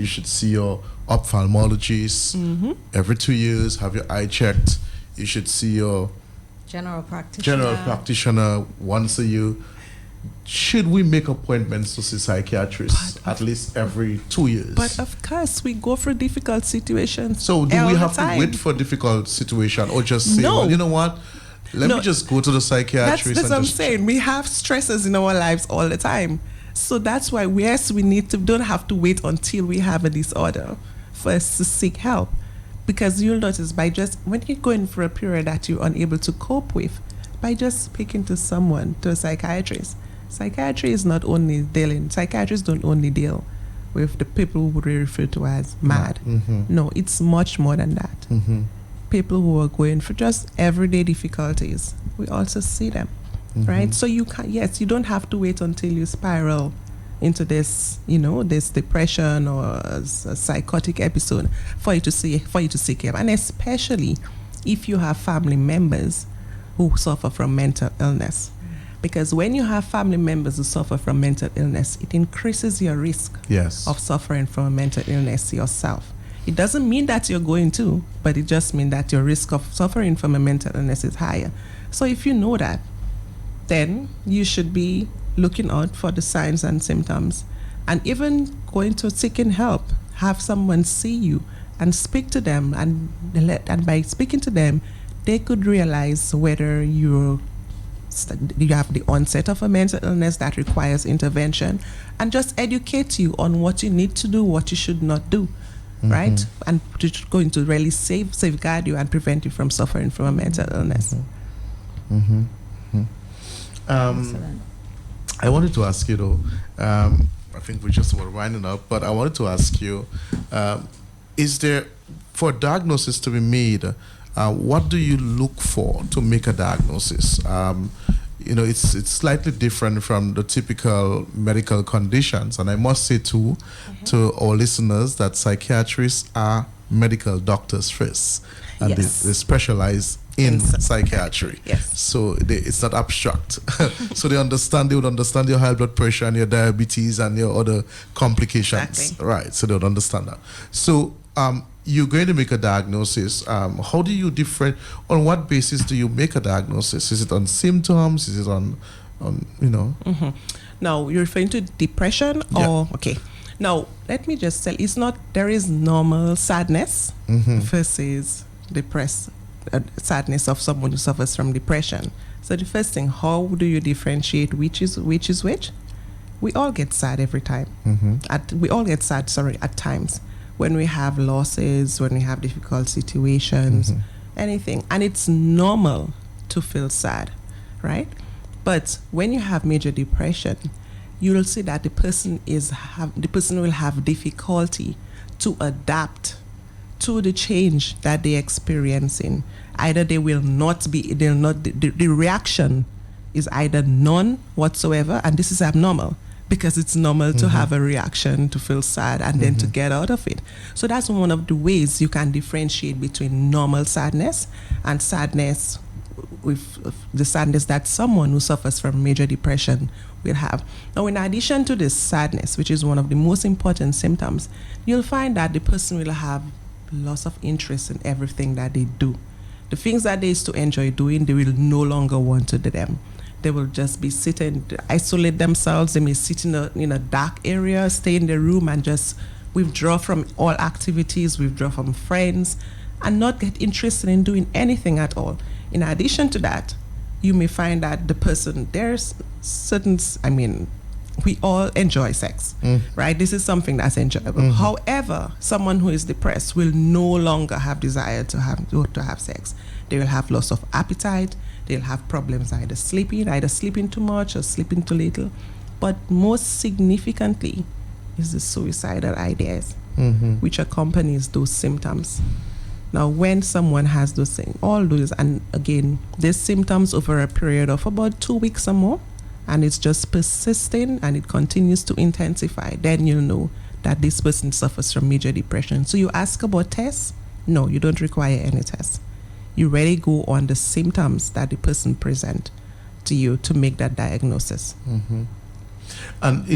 should see your ophthalmologist every 2 years, have your eye checked. You should see your general practitioner once a year. Should we make appointments to see psychiatrists at least every 2 years? But of course, we go through difficult situations. So do all we the have time. to wait for a difficult situation, or just say, No. well, you know what? Let me just go to the psychiatrist. That's what I'm saying. We have stresses in our lives all the time. So that's why we don't have to wait until we have a disorder for us to seek help. Because you'll notice when you're going for a period that you're unable to cope with, by just speaking to someone, to a psychiatrist. Psychiatrists don't only deal with the people who we refer to as mad. No, it's much more than that. People who are going for just everyday difficulties, we also see them, right? So you don't have to wait until you spiral into this depression or a psychotic episode for you to seek help, and especially if you have family members who suffer from mental illness. Because when you have family members who suffer from mental illness, it increases your risk of suffering from a mental illness yourself. It doesn't mean that you're going to, but it just means that your risk of suffering from a mental illness is higher. So if you know that, then you should be looking out for the signs and symptoms, and even going to seeking help. Have someone see you and speak to them, and by speaking to them, they could realize whether you have the onset of a mental illness that requires intervention, and just educate you on what you need to do, what you should not do, right? And it's going to really safeguard you and prevent you from suffering from a mental illness. I wanted to ask you though, I think we just were winding up, but I wanted to ask you, is there, for a diagnosis to be made, what do you look for to make a diagnosis? It's slightly different from the typical medical conditions, and I must say to our listeners that psychiatrists are medical doctors first, and they specialize in psychiatry. So it's not abstract. So they would understand your high blood pressure and your diabetes and your other complications. Right, so they would understand that. So you're going to make a diagnosis. How do you on what basis do you make a diagnosis? Is it on symptoms? Is it on Now, you're referring to depression or, okay. Now, let me just tell you, there is normal sadness versus sadness of someone who suffers from depression. So the first thing, how do you differentiate which is which? We all get sad every time. We all get sad, at times. When we have losses, when we have difficult situations, anything. And it's normal to feel sad, right? But when you have major depression, you will see that the person will have difficulty to adapt to the change that they're experiencing. Either the reaction is either none whatsoever, and this is abnormal, because it's normal to have a reaction, to feel sad, and then to get out of it. So that's one of the ways you can differentiate between normal sadness and sadness with the sadness that someone who suffers from major depression will have. Now, in addition to this sadness, which is one of the most important symptoms, you'll find that the person will have loss of interest in everything that they do. The things that they used to enjoy doing, they will no longer want to do them. They will just be sitting, isolate themselves. They may sit in a dark area, stay in the room, and just withdraw from all activities, withdraw from friends, and not get interested in doing anything at all. In addition to that, you may find that the person, we all enjoy sex, right? This is something that's enjoyable. However, someone who is depressed will no longer have desire to have sex. They will have loss of appetite. They'll have problems either sleeping too much or sleeping too little. But most significantly is the suicidal ideas, which accompanies those symptoms. Now, when someone has those things, all those, and again, these symptoms over a period of about 2 weeks or more, and it's just persisting and it continues to intensify, then you'll know that this person suffers from major depression. So you ask about tests? No, you don't require any tests. You really go on the symptoms that the person present to you to make that diagnosis. And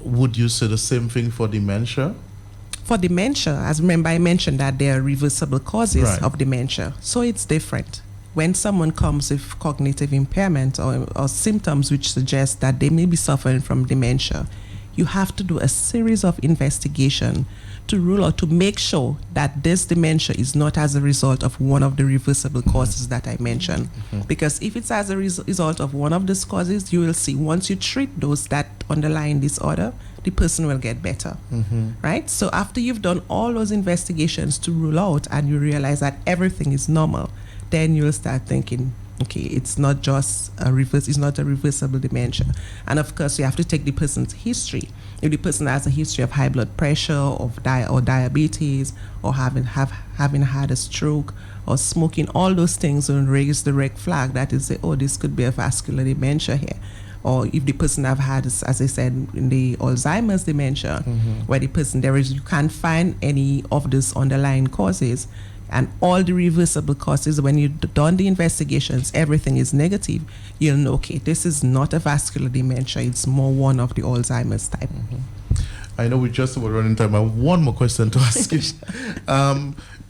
would you say the same thing for dementia? For dementia, as remember I mentioned that there are reversible causes Right. of dementia. So it's different. When someone comes with cognitive impairment or symptoms which suggest that they may be suffering from dementia, you have to do a series of investigation to rule out, to make sure that this dementia is not as a result of one of the reversible causes that I mentioned. Because if it's as a result of one of those causes, you will see once you treat those that underlying disorder, the person will get better, right? So after you've done all those investigations to rule out and you realize that everything is normal, then you'll start thinking, okay, it's not just it's not a reversible dementia. And of course, you have to take the person's history. If the person has a history of high blood pressure, or diabetes, or having had a stroke, or smoking, all those things will raise the red flag that is, oh, this could be a vascular dementia here. Or if the person have had, as I said, in the Alzheimer's dementia, where the person you can't find any of those underlying causes, and all the reversible causes, when you've done the investigations, everything is negative, you'll know, okay, this is not a vascular dementia, it's more one of the Alzheimer's type. I know we just about running time. I have one more question to ask you.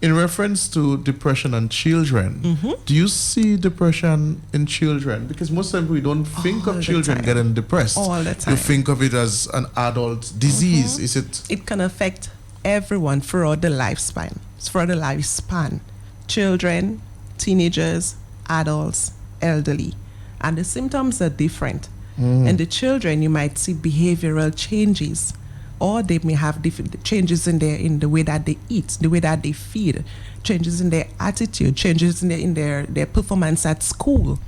In reference to depression and children, do you see depression in children? Because most times we don't think of children getting depressed. All the time. You think of it as an adult disease. Is it? It can affect everyone throughout the lifespan. Children, teenagers, adults, elderly. And the symptoms are different. In the children, you might see behavioral changes, or they may have different changes in the way that they eat, the way that they feed, changes in their attitude, changes in their performance at school.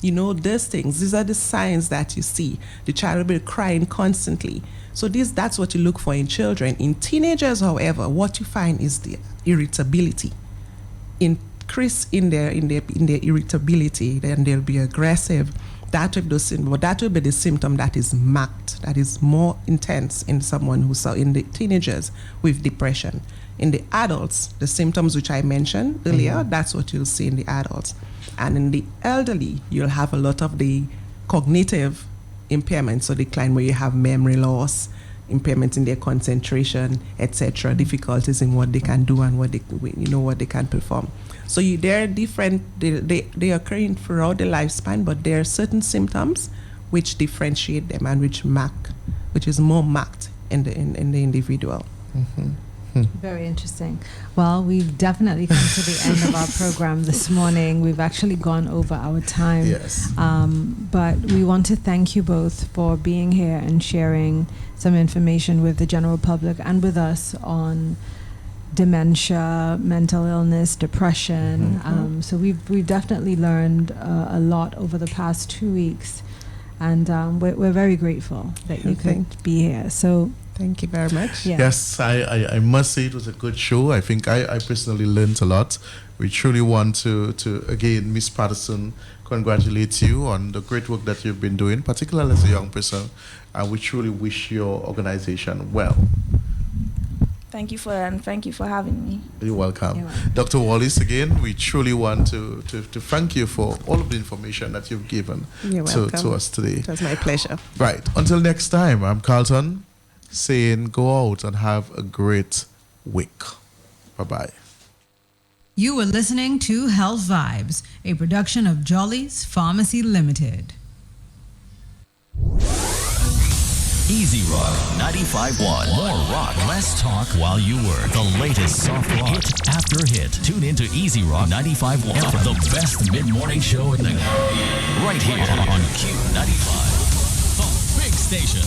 You know, these things, these are the signs that you see. The child will be crying constantly. So that's what you look for in children. In teenagers, however, what you find is the irritability. Increase in their irritability, then they'll be aggressive. That will be the symptom that is marked, that is more intense in someone who's in the teenagers with depression. In the adults, the symptoms which I mentioned earlier, that's what you'll see in the adults. And in the elderly, you'll have a lot of the cognitive impairments, so decline where you have memory loss, impairments in their concentration, etc., difficulties in what they can do and what they can perform. So they're different. They occur throughout the lifespan, but there are certain symptoms which differentiate them and which is more marked in the individual. Very interesting. Well, we've definitely come to the end of our program this morning. We've actually gone over our time. Yes. But we want to thank you both for being here and sharing some information with the general public and with us on dementia, mental illness, depression. So we've definitely learned a lot over the past 2 weeks, and we're very grateful that you could be here. So thank you very much. Yes, I must say it was a good show. I think I personally learned a lot. We truly want to again, Miss Patterson, congratulate you on the great work that you've been doing, particularly as a young person, and we truly wish your organization well. Thank you for that, and thank you for having me. You're welcome. Dr. Wallace, again, we truly want to thank you for all of the information that you've given to us today. It was my pleasure. Right. Until next time, I'm Carlton, saying go out and have a great week. Bye-bye. You were listening to Health Vibes, a production of Jolly's Pharmacy Limited. Easy Rock 95.1. More rock, less talk while you work. The latest soft rock, hit after hit. Tune into Easy Rock 95.1, the best mid-morning show in the right here on Q95, the big station.